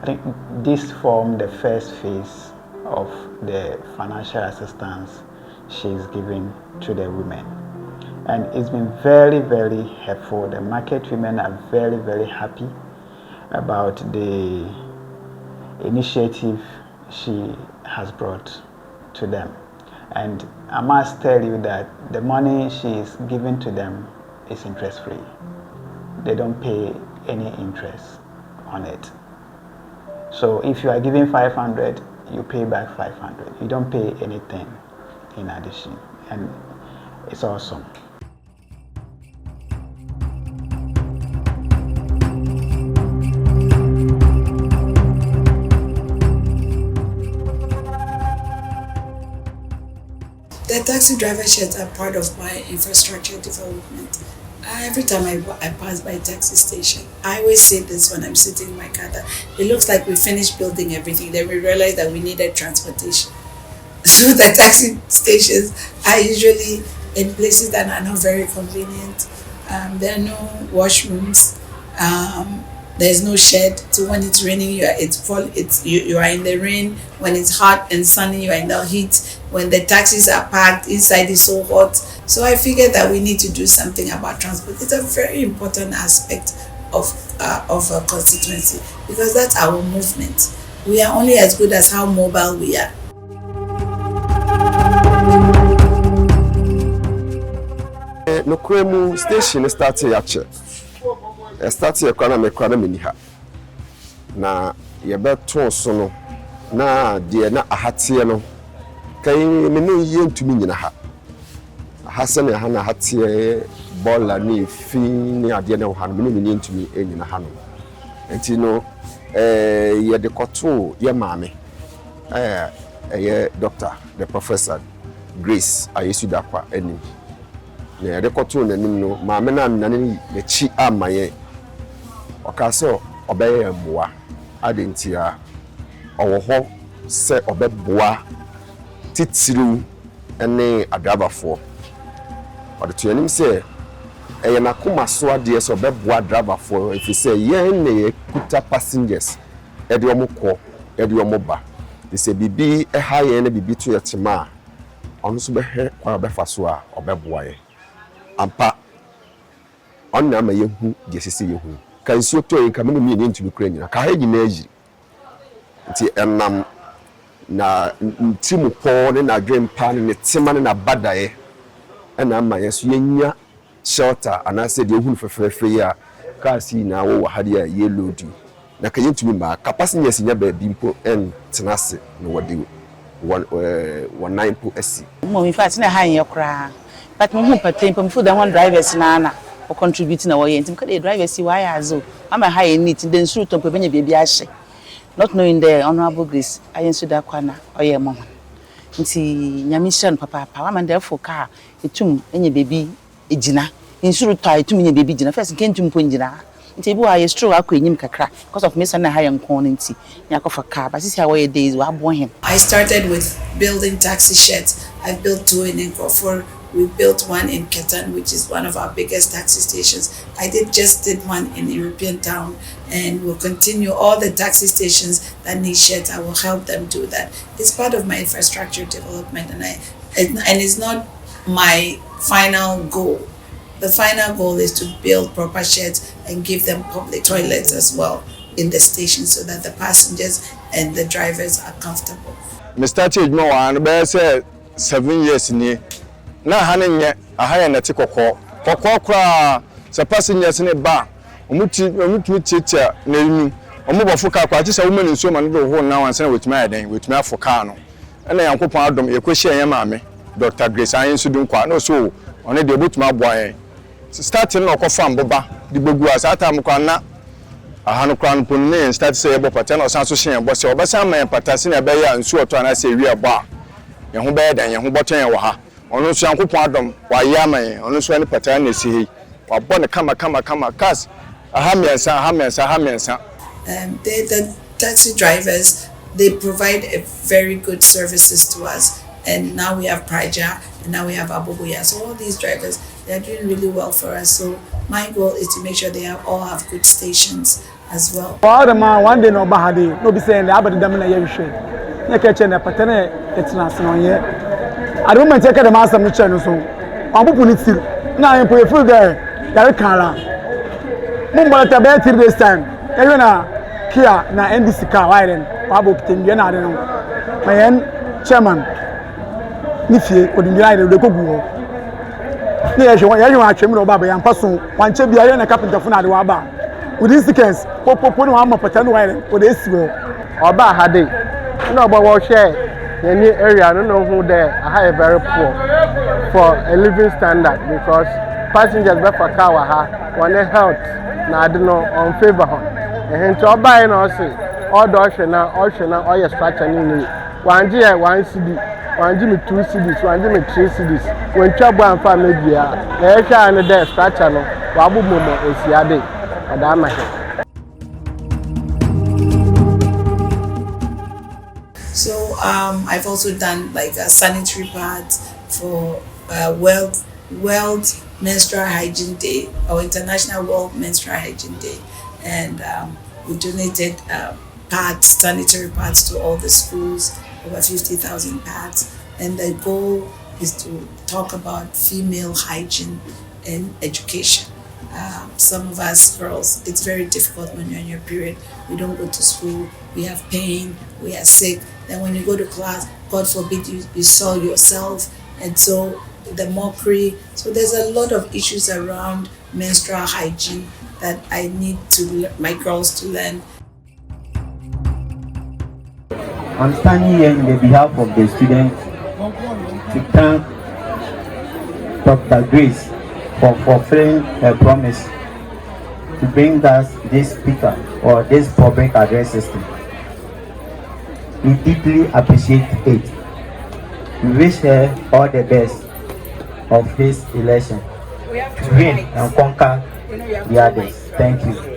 I think this formed the first phase of the financial assistance she's giving to the women. And it's been very, very helpful. The market women are very, very happy about the initiative she has brought to them. And I must tell you that the money she is giving to them is interest-free. They don't pay any interest on it. So if you are giving 500, you pay back 500. You don't pay anything in addition. And it's awesome. The taxi driver sheds are part of my infrastructure development. Every time I pass by a taxi station, I always say this when I'm sitting in my car, that it looks like we finished building everything, then we realize that we needed transportation. So the taxi stations are usually in places that are not very convenient. There are no washrooms. There's no shed. So when it's raining, you are in the rain. When it's hot and sunny, you are in the heat. When the taxis are parked, inside is so hot. So I figured that we need to do something about transport. It's a very important aspect of a constituency because that's our movement. We are only as good as how mobile we are. Nokremu station started actually. Started a miniha. Na yebeto so no na de na ahatie no kai me no ye ntumi nyina ha. Ahase na ha na ahatie bola ni fi ni ade na ha no me ni ntumi enyina ha no enti no ye de koto ye maame doctor the professor Grace Ayensu-Danquah enim na ye de koto nanim no maame na nane ne chi amaye okaso obeye mboa adentia owo ho se obeboa titiru ene adrabafo ode to anim se eye na koma so ade se obeboa adrabafo if say yen ne kuta passengers e de omukọ e de omuba de se bibi e ha yen na bibi to yetima onu so behe kwa befa so a obeboa ye ampa onna ma yehu de sese yehu kan si oto yin kamenu mi ni ntumi kura nyina ka ha nyina ayi nti enam na ntimu po ne na dwempa ne tema ne na badaye ena ma yeso yenya shelter anase de ehunu fefefe ya ka si na wo wa hade ya yellow du na ka yentumi ma capacity yes nya ba bi mpo en tenase no wode one nine po asi mo in fact na ha yen kra but mo hu patin pam fu da one drivers na o contribute na wo yen tim ka the drivers why azo ama ha yen need den suru to pe benya bia bia hye not knowing the honorable Grace Ayensu-Danquah na oye mama nti nyamishan papa wa man therefore car etum enye baby ejina insuru to etum enye baby jina first kentum ponjina nti bi wa ye stroke akwenyim kakra because of me san na high nkon nti nyakofa car but sisi awoye days wa bon him. I started with building taxi sheds. I've built 2 in Nkrofur. We built one in Kitan, which is one of our biggest taxi stations. I just did one in European Town, and we'll continue all the taxi stations that need sheds. I will help them do that. It's part of my infrastructure development, and it's not my final goal. The final goal is to build proper sheds and give them public toilets as well in the station so that the passengers and the drivers are comfortable. Mr. Chidmo, and bear said 7 years in na hanen a higher na kokko kra se passengers ne ba omutu teacher na enu omubofo ka kwa tisa woman nso ma no do ho na wanse na wetuma adan wetuma afoka no na yankopon adom yekohia yen maame Dr. Grace Ayensu-Danquah no so one de obotuma aboa yen starting na okofa mboba di gbegu asata mkwa na ahanu kra no ponu ne start say ebo pattern o san so hye bo se obasa man patase na be ya nsu oto na se wi abo a ye ho be dan ye ho boton ye wo ha ono so yankopon adom wa yaman ono so ne pattern na si hi wa bo ne kama cars ahamiensa the taxi drivers, they provide a very good services to us, and now we have Praja and now we have Abubuya, so all these drivers, they are doing really well for us. So my goal is to make sure they all have good stations as well. All the man one day no bahadi no be saying the abadi damina yewishe na keche na patene international ye I don't mind take the master no channel so abubu ni tir na yin po feel there yare kala mumba ta be 3 days time e na kia na NDC car why then abo kitendwe na ade no mayen chairman ni fie odindwa ide de kogu ho ni ye hwe atwem no baba yan paso wanche bia ye na carpenter fu na ade wa ba within seconds popo no am patano why then o de siwo oba hade no oba wo share any area no who there are very poor for a living standard because passengers be for car wa ha one health na ade no on favor ho ehento oba no say all the all your structure ni wanje one cd wanje me 2 cds wanje me 3 cds when twabo amfa media na e hwa no there structure no wa bomomo osiade adama he. So I've also done like sanitary pads for World Menstrual Hygiene Day or International World Menstrual Hygiene Day, and we donated pads, sanitary pads to all the schools, over 50,000 pads, and the goal is to talk about female hygiene and education. Some of us girls, it's very difficult when you're in your period. We don't go to school, we have pain, we are sick. Then when you go to class, God forbid you saw yourself, and so the mockery. So there's a lot of issues around menstrual hygiene that I need my girls to learn. I'm standing here on behalf of the students to thank Dr. Grace for fulfilling her promise to bring us this speaker or this public address system. We deeply appreciate it. We wish her all the best of his election to win and conquer the others. Thank you.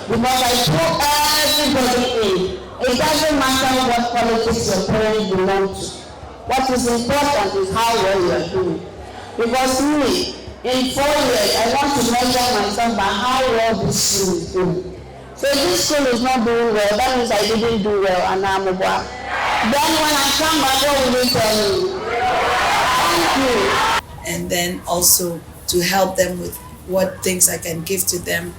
Because I told everybody in, it doesn't matter what politics your parents belong to. What is important is how well you are doing. Because me, in 4 years, I want to measure myself by how well this school is doing. So if this school is not doing well, that means I didn't do well and I'm a boy. Then when I come back, what will you tell me? Thank you. And then also to help them with what things I can give to them.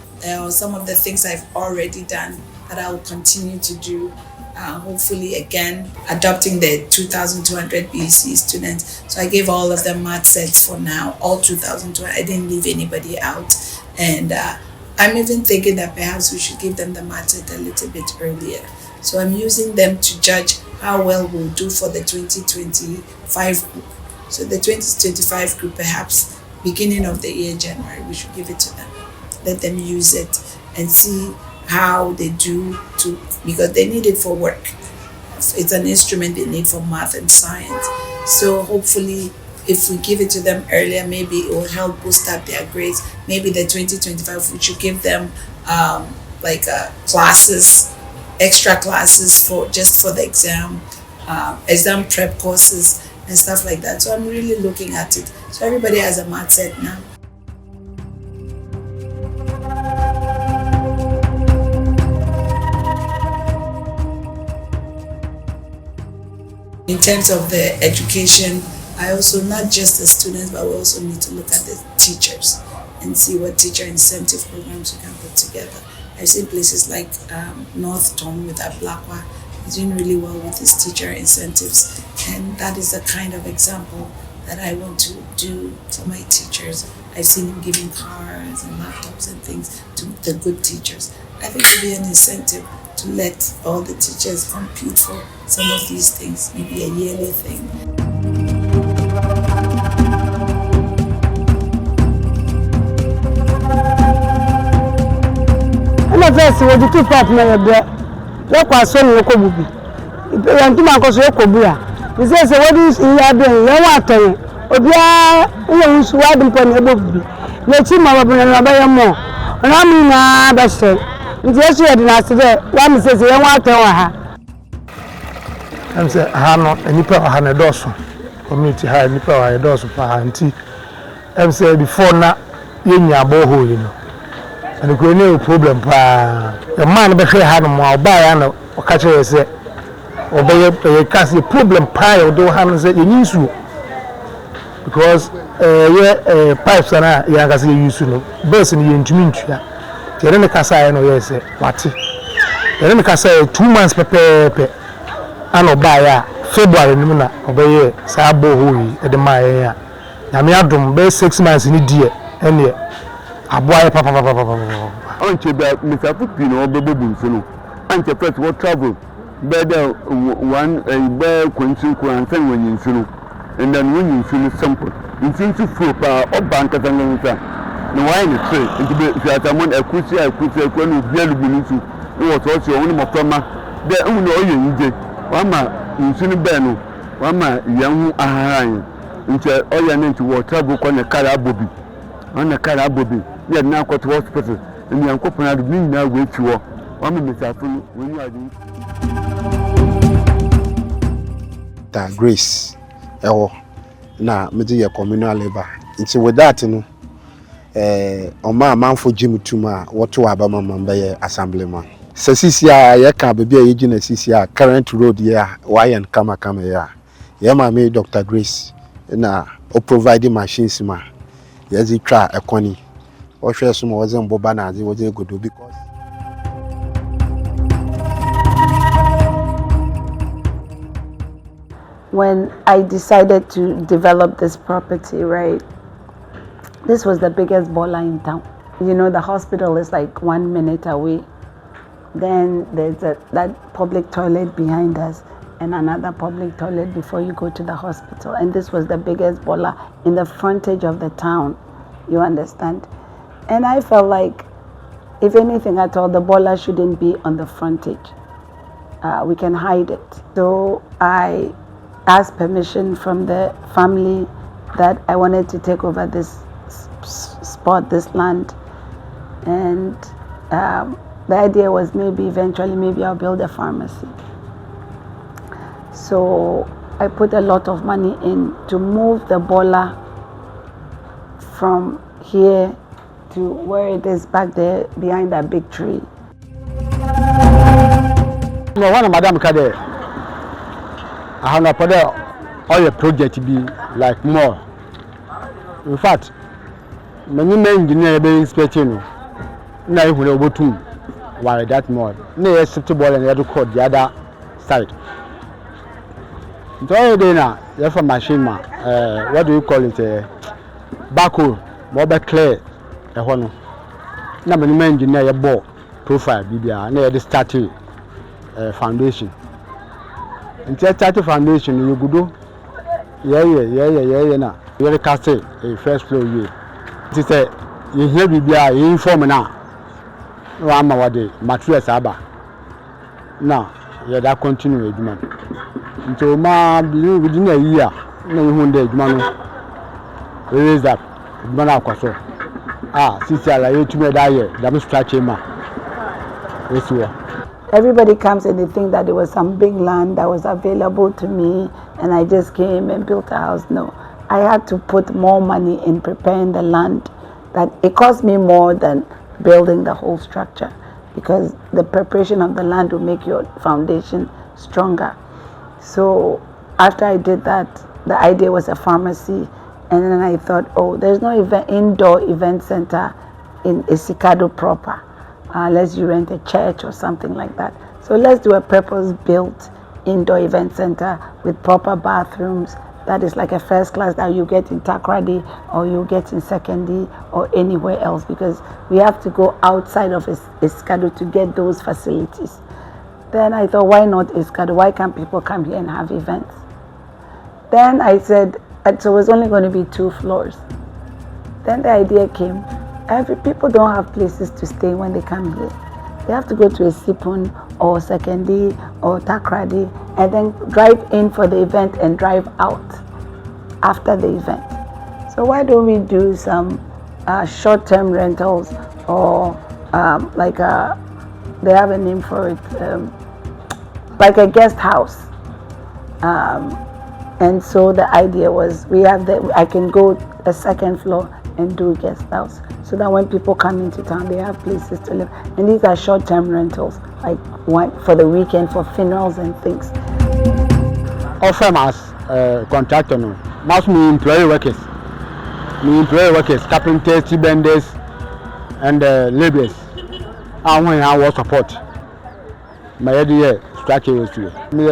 Some of the things I've already done that I will continue to do. Hopefully again, adopting the 2,200 BEC students. So I gave all of them math sets for now, all 2,200. I didn't leave anybody out. And I'm even thinking that perhaps we should give them the math set a little bit earlier. So I'm using them to judge how well we'll do for the 2025 group. So the 2025 group, perhaps beginning of the year, January, we should give it to them. Let them use it and see how they do because they need it for work. It's an instrument they need for math and science. So hopefully if we give it to them earlier, maybe it will help boost up their grades. Maybe the 2025 we should give them classes, extra classes for the exam, exam prep courses and stuff like that. So I'm really looking at it. So everybody has a math set now. In terms of the education, I also, not just the students, but we also need to look at the teachers and see what teacher incentive programs we can put together. I've seen places like North Tom with Ablakwa, he's doing really well with his teacher incentives. And that is the kind of example that I want to do for my teachers. I've seen him giving cars and laptops and things to the good teachers. I think it would be an incentive to let all the teachers compete for some of these things, maybe a yearly thing. I'm a person with the two partners there. What was so local movie? And to my cousin, he says, what is in your brain? You want to Obia, you should have been put above me. Let him have a more. And I mean, I say, yes, you had an accident. One says, you want to her. I'm saying, I know any power had a dozen. Community had any power a dozen for her auntie. I'm saying, before now, you know, boho, you know. And the grenade problem, the man be had more by and or catch her say, obey a cast the problem pile, do hands in issue. Because pipes and I, Yagasi used to know, burst in the intimacy. The enemy can say, no, yes, what? The enemy can say 2 months per and obey February, Nuna, obey Sabo Hui at the Maya. Yamiadum, base 6 months in a year, and yet. Aboy papa. Onche be Mr. Pupino Bobo Sunu. Anche first what travel. Better one a bear quenching and send when you sunu. And then when you feel simple. In since you feel or bank at an answer. No wine is trade into the Yatamon a kusia when you barely been it was also only more from the only oil. Wama in Sunu Beno. Wama young Aharan. Into all your name to what travel on a carabobi. On a carabobi. We are now got to hospital, and we are going to bring now way to war. One minute when you are doing that grace. Now, media communal labor. It's with that, you know. On my man for Jim Tuma, what to Abama Mamba assemblyman. Cecilia, Yaka, baby, agent, Cecilia, current road, yeah, why and Kama, yeah. Yeah, my maid, Dr. Grace, and providing machines, ma. Yes, he try a conny. Or share some wasn't Bobana, it wasn't good because when I decided to develop this property, right, this was the biggest bola in town. You know, the hospital is like 1 minute away. Then there's that public toilet behind us and another public toilet before you go to the hospital. And this was the biggest bola in the frontage of the town, you understand? And I felt like, if anything at all, the bola shouldn't be on the frontage. We can hide it. So I asked permission from the family that I wanted to take over this spot, this land. And the idea was maybe eventually I'll build a pharmacy. So I put a lot of money in to move the bola from here to where it is back there behind that big tree. No, one of Madam Kade, I have not put all your project to be like more. In fact, many men engineer be inspecting. Now you will go to why that more. No acceptable and the other code the other side. So already now, you have a machine, what do you call it? Backhoe, mobile clear. Now many men engineer your ball profile, BBR, and the starting foundation. Until starting foundation, you go do. Yeah. Now you cast a first floor year. It is you hear BBR, you inform now. No, I'm away. Materials aba. Now, yeah, that continue, man. So, within a year, no one day, man. Raise up, man. Since I like to make that year, that was stretching, man. Everybody comes and they think that there was some big land that was available to me, and I just came and built a house. No, I had to put more money in preparing the land. That it cost me more than building the whole structure, because the preparation of the land will make your foundation stronger. So after I did that, the idea was a pharmacy, and then I thought, oh, there's no indoor event center in Essikado proper, unless you rent a church or something like that. So let's do a purpose-built indoor event center with proper bathrooms. That is like a first class that you get in Takrady or you get in Secondary or anywhere else, because we have to go outside of Essikado to get those facilities. Then I thought, why not Essikado? Why can't people come here and have events? Then I said, so it was only going to be 2 floors. Then the idea came, people don't have places to stay when they come here. They have to go to Esipun or Secondary or Takrady and then drive in for the event and drive out after the event. So why don't we do some short-term rentals, or they have a name for it, like a guest house. And so the idea was I can go a second floor and do a guest house, so that when people come into town, they have places to live. And these are short-term rentals, like one for the weekend, for funerals and things. Offer as contractor, no. Must me employee workers, carpenters, benders, and laborers. I want our support. My idea structure is to me.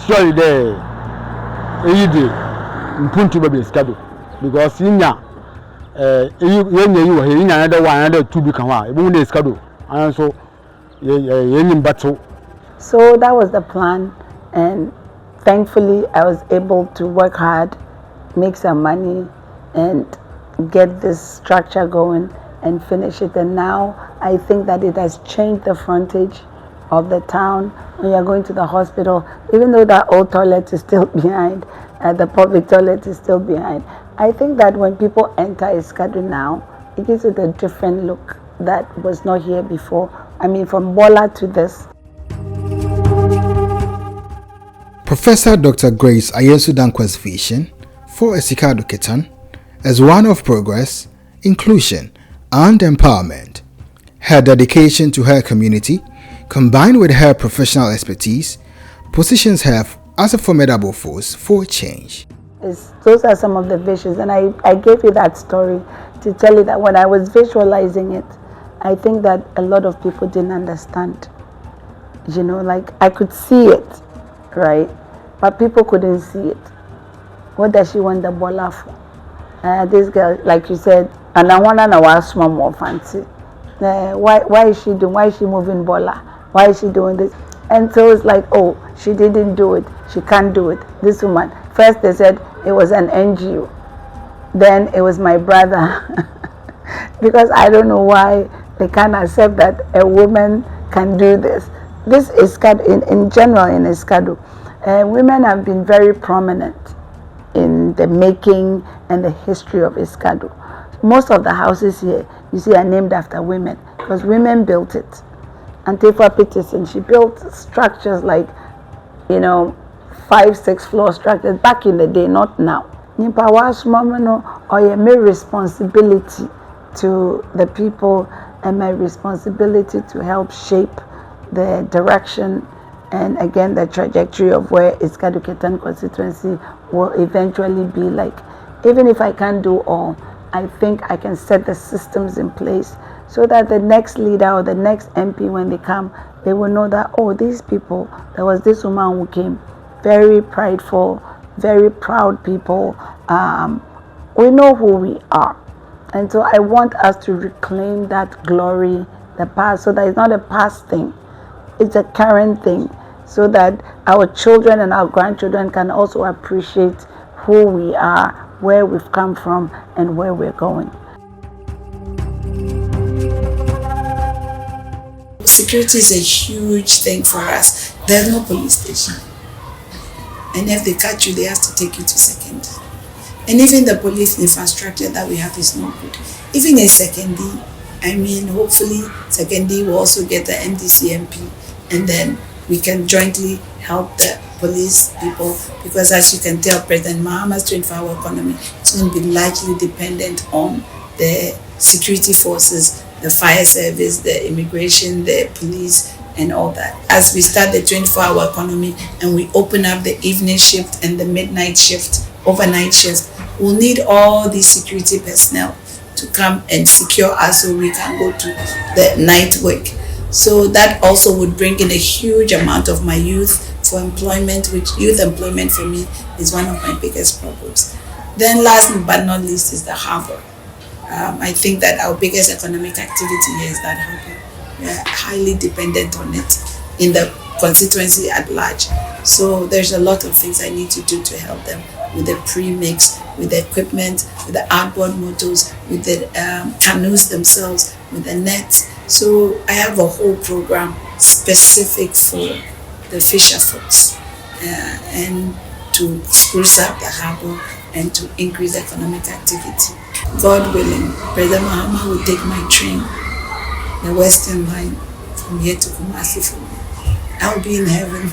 Surely there, Mpuntu baby schedule, because in you in another 2 become one schedule, and so So that was the plan, and thankfully I was able to work hard, make some money, and get this structure going and finish it. And now I think that it has changed the frontage of the town. When you're going to the hospital, even though that old toilet is still behind, the public toilet is still behind, I think that when people enter Essikado now, it gives it a different look that was not here before. I mean, from Bola to this. Professor Dr. Grace Ayensu-Danquah's vision for Essikado-Ketan is one of progress, inclusion, and empowerment. Her dedication to her community, combined with her professional expertise, positions her as a formidable force for change. Those are some of the visions, and I gave you that story to tell you that when I was visualizing it, I think that a lot of people didn't understand. You know, like I could see it, right? but people couldn't see it. What does she want the bola for? This girl, like you said, and I want to know what's more fancy. Why is she doing? Why is she moving bola? Why is she doing this? And so it's like, oh, she didn't do it. She can't do it. This woman. First they said it was an NGO. Then it was my brother. Because I don't know why they can't accept that a woman can do this. This is in general in Essikado. Women have been very prominent in the making and the history of Essikado. Most of the houses here, you see, are named after women because women built it. Antifa Peterson, she built structures like, 5-6 floor structures back in the day, not now. Nipa wasmamano or my responsibility to the people and my responsibility to help shape the direction and again the trajectory of where Essikado-Ketan constituency will eventually be like. Even if I can't do all, I think I can set the systems in place so that the next leader or the next MP, when they come, they will know that, oh, these people, there was this woman who came, very prideful, very proud people. We know who we are. And so I want us to reclaim that glory, the past, so that it's not a past thing, it's a current thing, so that our children and our grandchildren can also appreciate who we are, where we've come from, and where we're going. Security is a huge thing for us. There's no police station. And if they catch you, they have to take you to second. And even the police infrastructure that we have is not good. Even in Sekondi, hopefully Sekondi will also get the MDCMP, and then we can jointly help the police people, because as you can tell, President Mahama's 24-hour economy is going to be largely dependent on the security forces, the fire service, the immigration, the police, and all that. As we start the 24-hour economy and we open up the evening shift and the midnight shift, overnight shift, we'll need all these security personnel to come and secure us so we can go to the night work. So that also would bring in a huge amount of my youth for employment, which youth employment for me is one of my biggest problems. Then last but not least is the harbor. I think that our biggest economic activity here is that harbor. We are highly dependent on it in the constituency at large. So there's a lot of things I need to do to help them with the pre-mix, with the equipment, with the outboard motors, with the canoes themselves, with the nets. So I have a whole program specific for the fisher folks and to spruce up the harbor and to increase economic activity. God willing, President Mahama will take my train, the Western Line, from here to Kumasi for me. I will be in heaven.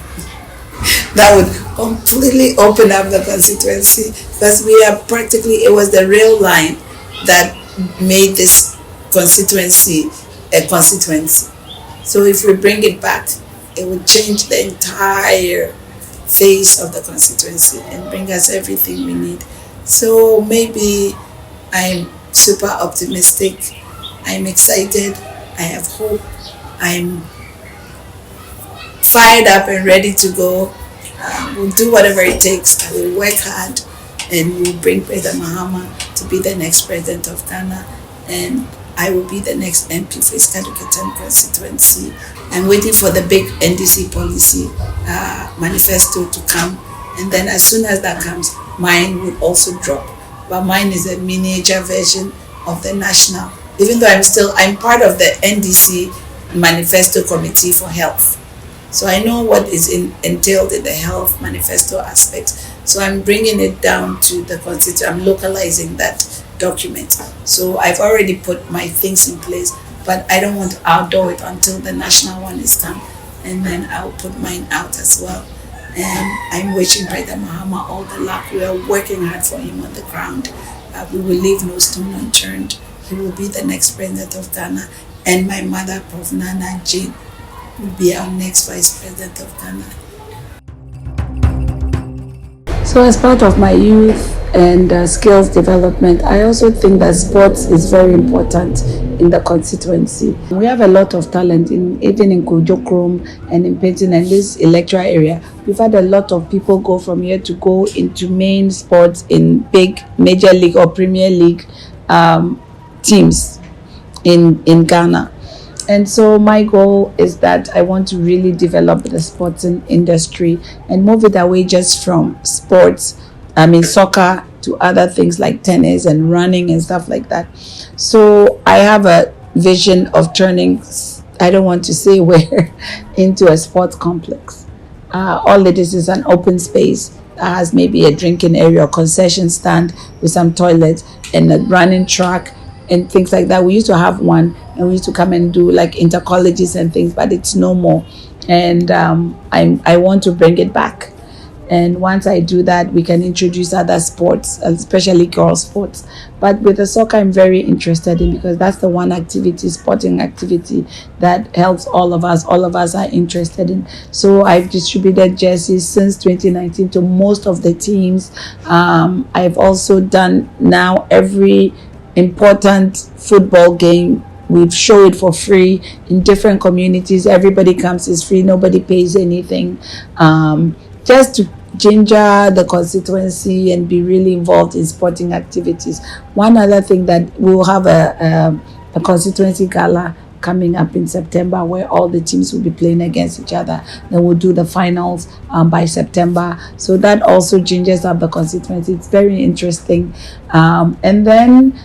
That would completely open up the constituency, because we are practically, it was the rail line that made this constituency a constituency. So if we bring it back, it would change the entire face of the constituency and bring us everything we need. So maybe I'm super optimistic, I'm excited, I have hope, I'm fired up and ready to go. We'll do whatever it takes. I will work hard and we'll bring President Mahama to be the next president of Ghana, and I will be the next MP for Essikado-Ketan constituency. I'm waiting for the big NDC policy manifesto to come, and then as soon as that comes, mine will also drop. But mine is a miniature version of the national, even though I'm part of the NDC manifesto committee for health. So I know what is entailed in the health manifesto aspect. So I'm bringing it down to the constituency. I'm localizing that document. So I've already put my things in place, but I don't want to outdo it until the national one is done. And then I'll put mine out as well. And I'm wishing President Mahama all the luck. We are working hard for him on the ground. We will leave no stone unturned. He will be the next president of Ghana. And my mother, Prof. Nana Jane, will be our next vice president of Ghana. So So as part of my youth and skills development, I also think that sports is very important in the constituency. We have a lot of talent even in Kojokrom and in Painting and this electoral area. We've had a lot of people go from here to go into main sports in big major league or Premier League teams in Ghana. And so my goal is that I want to really develop the sporting industry and move it away just from sports, soccer, to other things like tennis and running and stuff like that. So I have a vision of turning, I don't want to say where, into a sports complex. All it is an open space that has maybe a drinking area or concession stand with some toilets and a running track and things like that. We used to have one, and we used to come and do like inter-colleges and things, but it's no more. And I want to bring it back. And once I do that, we can introduce other sports, especially girls sports. But with the soccer, I'm very interested in, because that's the one activity, sporting activity, that helps all of us. All of us are interested in. So I've distributed jerseys since 2019 to most of the teams. I've also done now every important football game. We've showed it for free in different communities. Everybody comes, it's free, nobody pays anything. Just to ginger the constituency and be really involved in sporting activities. One other thing, that we'll have a constituency gala coming up in September, where all the teams will be playing against each other. Then we'll do the finals by September. So that also gingers up the constituency. It's very interesting. And then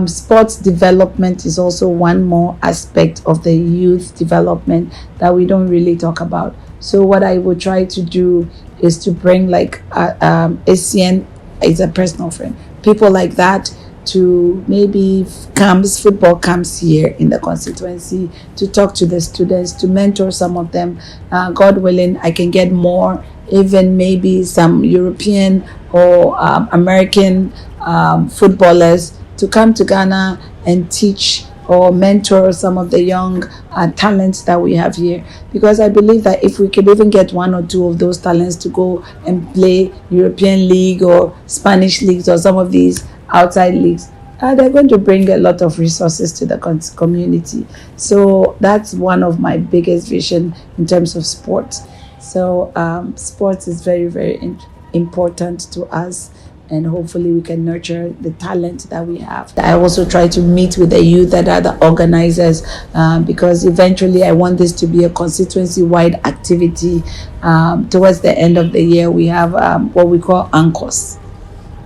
sports development is also one more aspect of the youth development that we don't really talk about. So what I would try to do is to bring like ACN is a personal friend, people like that, to maybe football camps here in the constituency, to talk to the students, to mentor some of them. God willing, I can get more, even maybe some European or American footballers to come to Ghana and teach or mentor some of the young talents that we have here. Because I believe that if we could even get one or two of those talents to go and play European League or Spanish leagues or some of these outside leagues, they're going to bring a lot of resources to the community. So that's one of my biggest vision in terms of sports. So sports is very, very important to us, and hopefully we can nurture the talent that we have. I also try to meet with the youth that are the organizers, because eventually I want this to be a constituency-wide activity. Towards the end of the year, we have what we call Anchors.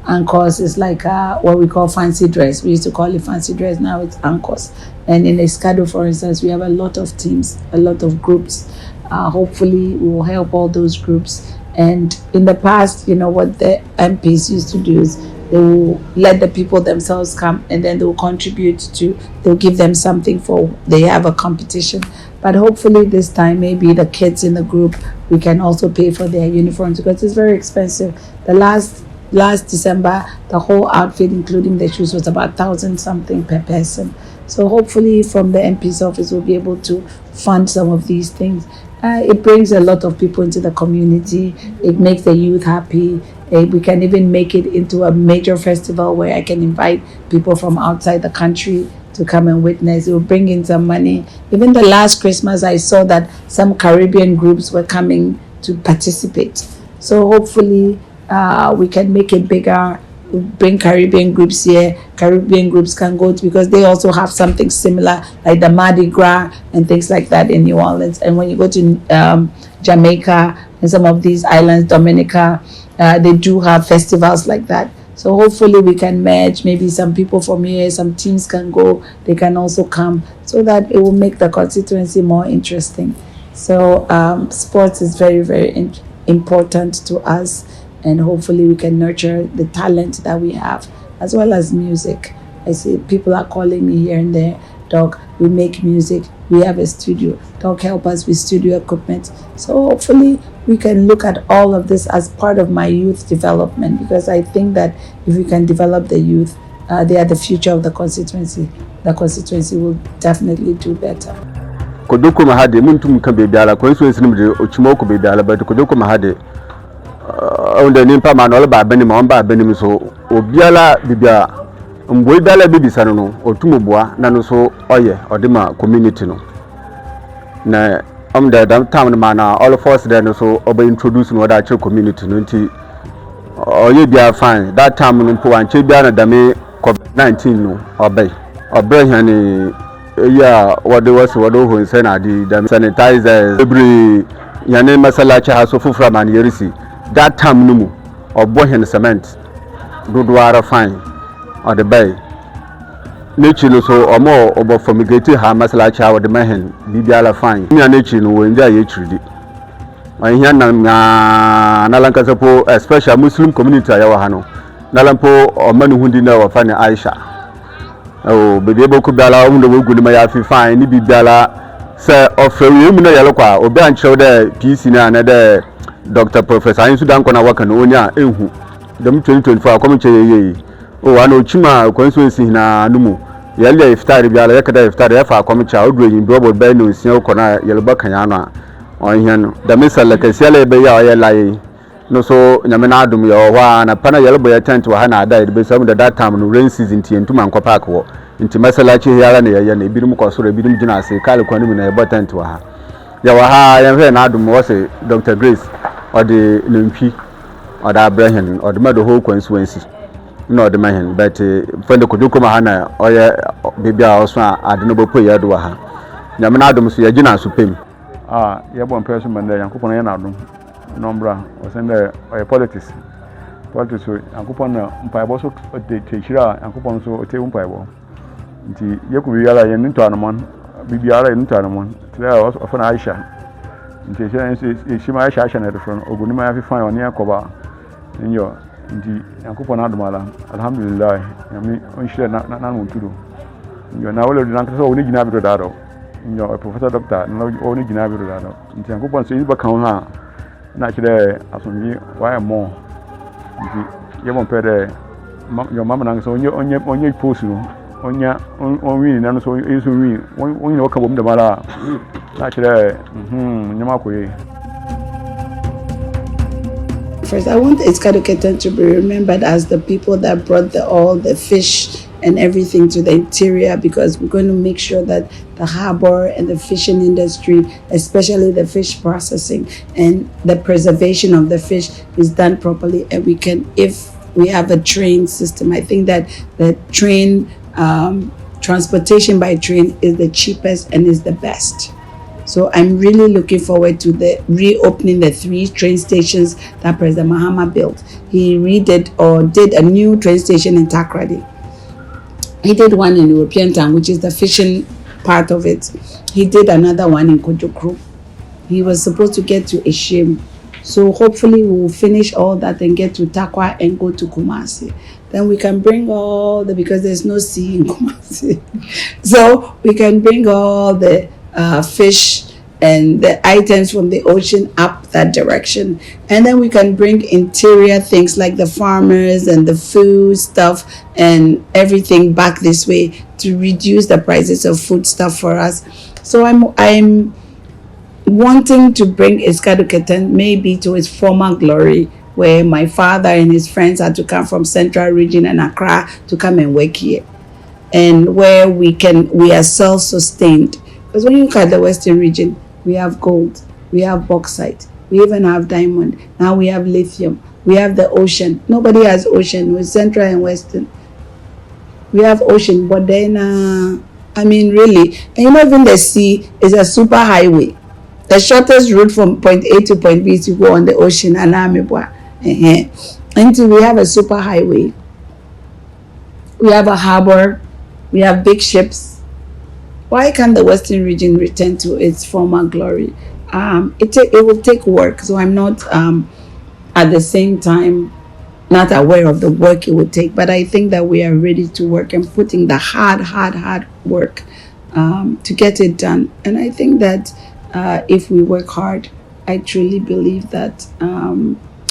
Anchors is like what we call fancy dress. We used to call it fancy dress, now it's Anchors. And in Essikado, for instance, we have a lot of teams, a lot of groups. Hopefully we will help all those groups. And in the past, what the MPs used to do is they will let the people themselves come, and then they will contribute they'll give them something they have a competition. But hopefully this time, maybe the kids in the group, we can also pay for their uniforms, because it's very expensive. The last December, the whole outfit, including the shoes, was about 1,000 something per person. So hopefully from the MP's office, we'll be able to fund some of these things. It brings a lot of people into the community. It makes the youth happy. We can even make it into a major festival where I can invite people from outside the country to come and witness. It will bring in some money. Even the last Christmas, I saw that some Caribbean groups were coming to participate. So hopefully we can make it bigger, bring Caribbean groups here. Caribbean groups can go because they also have something similar, like the Mardi Gras and things like that in New Orleans. And when you go to Jamaica and some of these islands, Dominica, they do have festivals like that. So hopefully we can merge, maybe some people from here, some teams can go, they can also come, so that it will make the constituency more interesting. So sports is very, very important to us, and hopefully we can nurture the talent that we have, as well as music. I see people are calling me here and there, Doc, we make music, we have a studio, Doc, help us with studio equipment. So hopefully we can look at all of this as part of my youth development, because I think that if we can develop the youth, they are the future of the constituency will definitely do better. Kodoko mahade muntu mkambe biala constituency nimje ochimoko be biala but kodoko mahade on the nimpa manol ba benim on ba benim so obiala bibia mboi dala bibi sanono otumobua na no so oye odema community no na the time man all of us there no so obe introduce no other community no nti oye bia fine that time no po anche bia na dame COVID-19 no obey hane ya wode ho nse na di dame sanitizer every yane masalachi ha so fufra man yerisi that time no mu obo hane cement dodoara fine or the bay nature so omo obo fumigate ha masalachi ha wode mehen bibiala fine nya nature no we nja ye tridi ahia na nalanka po especially muslim community ayawa hano nalampo omanu hundi na wa fane Aisha o bebe boku biala umdo wogu ma ya fi fine ni bibiala se ofrewe mu na yelo kwa obi anchew de PC na de Dr. Professor Ayensu-Danquah na waka no onya ehu dem 2024 akomeche yeye o ana ochima Constituency na numu yele iftari biala yakada iftari yafa akomeche oduro yin bi obo be no nsia ko na yelba kanya no onhia no da misala kasiala be ya oyelaye no so nyame na adum yo wa na pana yelbo ya tent wa na ada be sam da that time no rain season ti entuma nkwa park wo nti masala chi yara na ye na ebirum kwasoro ebirum gina ase kale kwanu na ebo tent wa ha ya wa ha ya fe na adum wo se Dr. Grace odi nantwi oda Abraham odi ma the whole constituency no odi mahen but fende kodoko ma ha na oye bibia oso ade no bopo ye do wa ha nyame na adum so ya gina so pem ya bon person man there yankopon ya na adum nombra o sende politics yankopon na mpaibo so te chira yankopon so te mpaibo nti yeku yala yen nto anomon bibiara yen nto anomon tira o fa na Aisha nti she ma Aisha na refron oguni ma ya fi fan oni akoba nyo nti yankopon adum ala alhamdulillah yami on shire na muturu nyo na wole na so oni gina bi do daro nyo professor doctor na oni gina bi do daro nti yankopon so iba kan ha na kire asomji why more nti yebon pede yo mama na so onye post no onya onwi na so isu wi onye waka bom da mara na kire nyama koyi. First, I want Essikado-Ketan to be remembered as the people that brought all the fish and everything to the interior, because we're going to make sure that the harbor and the fishing industry, especially the fish processing and the preservation of the fish, is done properly. And we can, if we have a train system, I think that the train, transportation by train is the cheapest and is the best. So I'm really looking forward to the reopening the 3 train stations that President Mahama built. He did a new train station in Takrady. He did one in European Town, which is the fishing part of it. He did another one in Kojokro. He was supposed to get to Eshim. So hopefully we'll finish all that and get to Takwa and go to Kumasi. Then we can bring because there's no sea in Kumasi. So we can bring all the fish and the items from the ocean up that direction, and then we can bring interior things like the farmers and the food stuff and everything back this way to reduce the prices of food stuff for us. So I'm wanting to bring Essikado-Ketan maybe to its former glory, where my father and his friends had to come from Central Region and Accra to come and work here, and where we are self-sustained. Because when you look at the Western region, we have gold, we have bauxite, we even have diamond, now we have lithium, we have the ocean. Nobody has ocean with Central and Western. We have ocean, but then, really, and even the sea is a super highway. The shortest route from point A to point B is to go on the ocean, and until we have a super highway. We have a harbor, we have big ships. Why can't the Western region return to its former glory? It will take work, so I'm not at the same time not aware of the work it would take, but I think that we are ready to work and putting the hard work to get it done. And I think that if we work hard, I truly believe that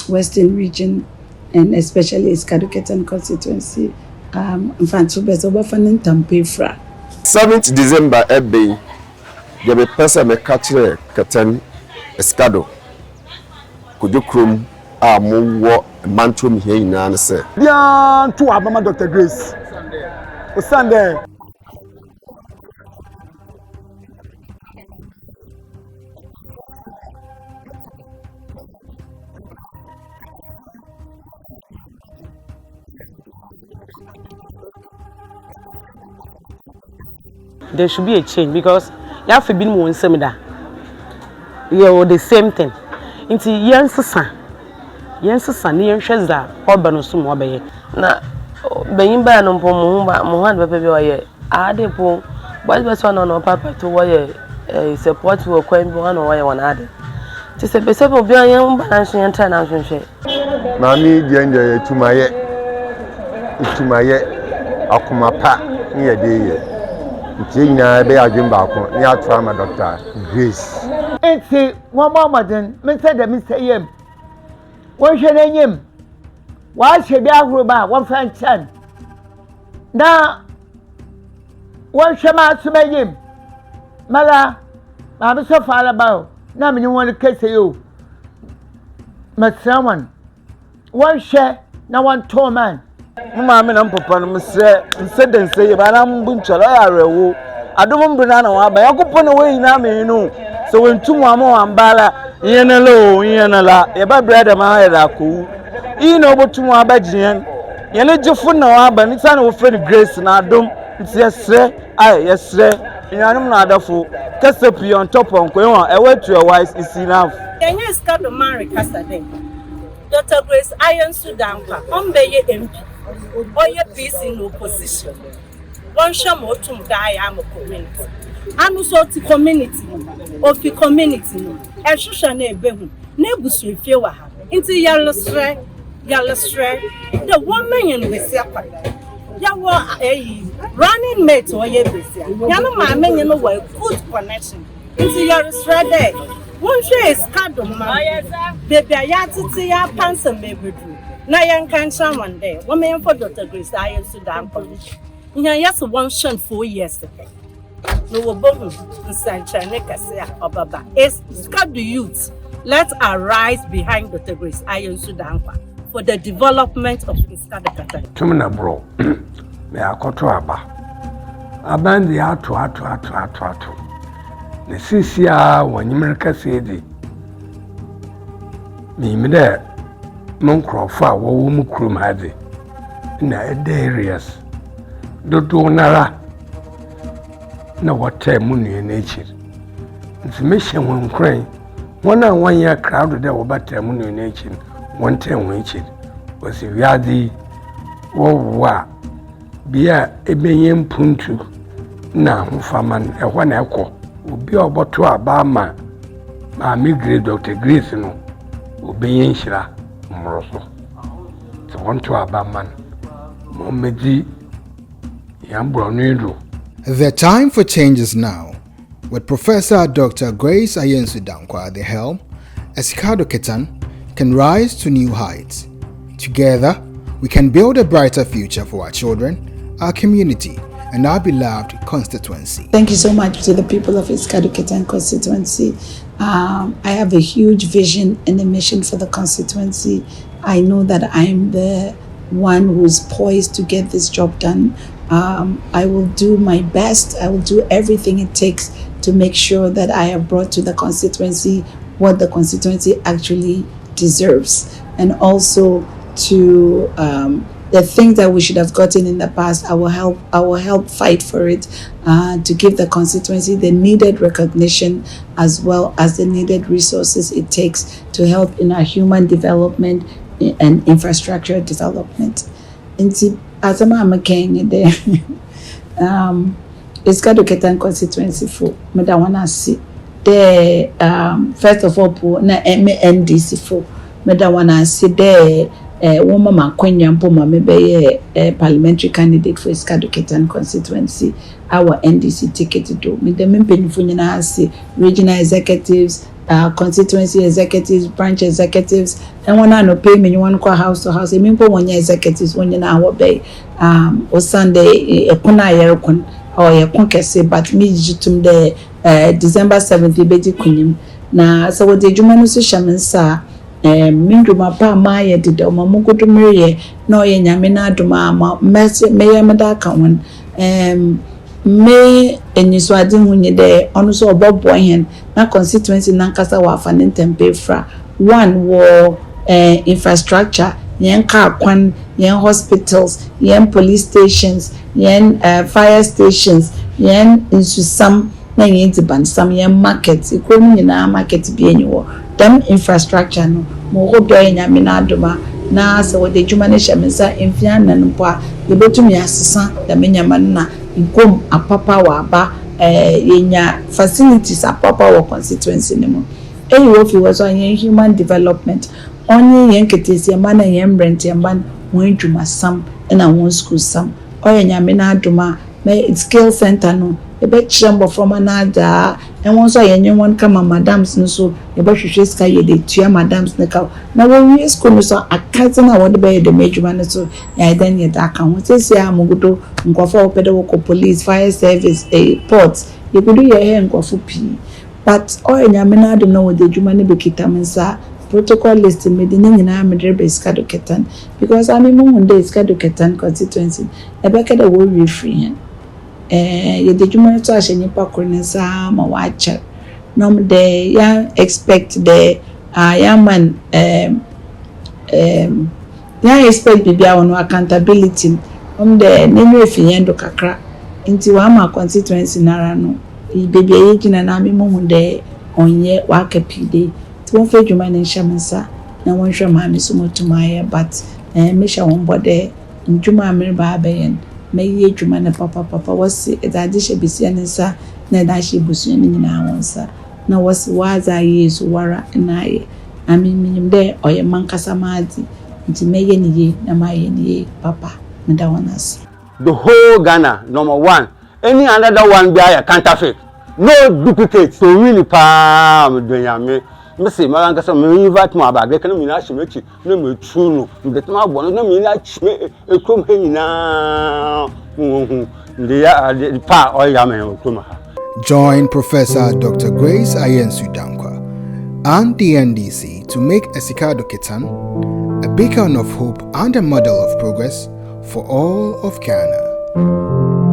Western region and especially Essikado-Ketan constituency, 7th December ebe ye be pese me ka kire Ketan Essikado Kojokrom a mo wo manto mi he nyina ne se bia to abama Dr. Grace o Sunday. There should be a change because you have to be more similar. You the same thing. Into Yensa, near Shazza, Urban Sum Obey. Na Bayimba no Pomba, Mohan Baby, Adepo, but was one on papa to wire support to a coin one or one added. Tis a bit of young balancing and turn out and share. Mammy gender to my Akumapa near day. Jina be a jimba near trauma Dr. Grace. It's one moment, Mr. Yem. What's your name? Why should be a robot, one French son? Now, what shall I say him? Mother, I'm so far about. Now, you want to kiss you. But someone, one share, no one told man. Mamma and Papa, Mr. said and say, but I'm Bunchala. I don't remember but I could put away now, you know. So when 2 more ambala, Yenala, a bad bread, a mile, cool. You know what 2 more badgian. Yana Jeffun, no, but it's an old friend Grace and I don't. It's yes, sir. Yes, sir. I'm not a fool. Casapi on top on Quayon, I went to your wife is enough. Can you start to marry Casadin? Dr. Grace Ayensu-Danquah, Ombeye MP, Oye peace in opposition. One shamotum guy am a community. I'm also to community of the community. A Shushane Behu, Nebus Refewa, into Yellow Stray, the 1 million with Sapa. Yawa a running mate or Yebesia. Yana, my men, you know, good connection. Into Yellow Stray day. One share is Essikado, baby, I had to see your pants and baby. Now, young can someone there. 1 million for Dr. Grace Ayensu-Danquah. Yes, 1 shot 4 years ago. No, both Baba. Essikado youth. Let's arise behind Dr. Grace Ayensu-Danquah for the development of Essikado-Ketan. Tumina bro, me akoto aba. Abandi atu. Ne sisia wanyimreka sedi. Mimide monkrofa wo mu krum hade. Na areas. Dodo nara na wata mu ne n'echir. Information won kran. One and 1 year crowd there wobata mu ne n'echir. One time won echir. Was wiadi wo bia ebenye mpuntu na hofaman ehwa na ekọ. Obi oboto abama ma migrate Dr. Grace no obenye nshira mmoroso. So want to abaman. Momedi The time for change is now. With Professor Dr. Grace Ayensu-Danquah at the helm, Essikado-Ketan can rise to new heights. Together, we can build a brighter future for our children, our community, and our beloved constituency. Thank you so much to the people of Essikado-Ketan constituency. I have a huge vision and a mission for the constituency. I know that I'm the one who's poised to get this job done. I will do my best. I will do everything it takes to make sure that I have brought to the constituency what the constituency actually deserves, and also to the things that we should have gotten in the past. I will help fight for it, to give the constituency the needed recognition as well as the needed resources it takes to help in our human development and infrastructure development. As a mama king there, Essikado-Ketan constituency for Medawana see there. First of all, na NDC for Medawana see there. Woman Makwenya Mama be a parliamentary candidate for Essikado-Ketan constituency. Our NDC ticket to do. Me the member see regional executives, constituency executives, branch executives, and when I no pay me, you want to go house to house. I mean, for 1 year executives, when you know what bay, or Sunday, a kuna yerokun, or a concase, but me to the December 7th, baby kunim. Na so what the Jumanu Shaman sa Minduma pa ma ye dida ma mugudu mriye na oye nyame na aduma ma me meda ka won me eniso ade hunye de ono so obobo hen na constituency na nkasa wa afa ne tempe fra one wo infrastructure yen car kwan yen hospitals yen police stations yen fire stations yen insusam na yen dibansam yen market ikomu nyina market bi enyiwo dem infrastructure no mo ho do nyame na adoma na se wo de djuma ne hyemesa emfia nan mpo a yebetumi asesa dem nyama na igom apapa wa aba yenya facilities apapa wa constituency ne mo eyi wo fi wo so yen human development onye yen ketesi ma na yen rent yen man won djuma sam na won school sam oye nyame na adoma me skill center no ebe chembo from another and once I yen one kama madams no so ebe hwehwe ska ye de tua madams ne ka na wo wi school no so akate na wo de be the major man so ya then ye da kan wo sesi amugudo nkofo opede wo ko police fire service ports ye gudu ye he nkofo pi but oye nyame na adom na wo de djuma ne be kitamansa protocol list me de nyina me de Essikado-Ketan because I mean mo de Essikado-Ketan constituency ebe ka de wo wi free hen ye de djuma to ahye nipa kornesa ma wa cha nom de ya expect the yaman ya expect bibia wono accountability de nenu efiyen kakra nti wa ma constituency nara no bibia ye gina na me mo de onye wa kapide ti won fe djuma ne nshamsa na won hwe ma me so motumaye but me sha won bode djuma me ba bayen me ye djuma ne papa wasi edade she bisia ne sa na da she busu ne nyina wonsa na wasi waza yesu wara na ye ami minim de oye mankasa maadi nti me ye ne ye na ma ye ne ye papa me da wonas the whole Ghana number 1 any another one be a counterfeit no duplicate so really pa me do me say ma nkasa me invite mo abage kan me na hyemechi na me tu no me de ma bo no me na chime ekrom he nyina de ya pa o ya me ekrom ha. Join Professor Dr. Grace Ayensu-Danquah and the NDC to make Essikado-Ketan a beacon of hope and a model of progress for all of Ghana.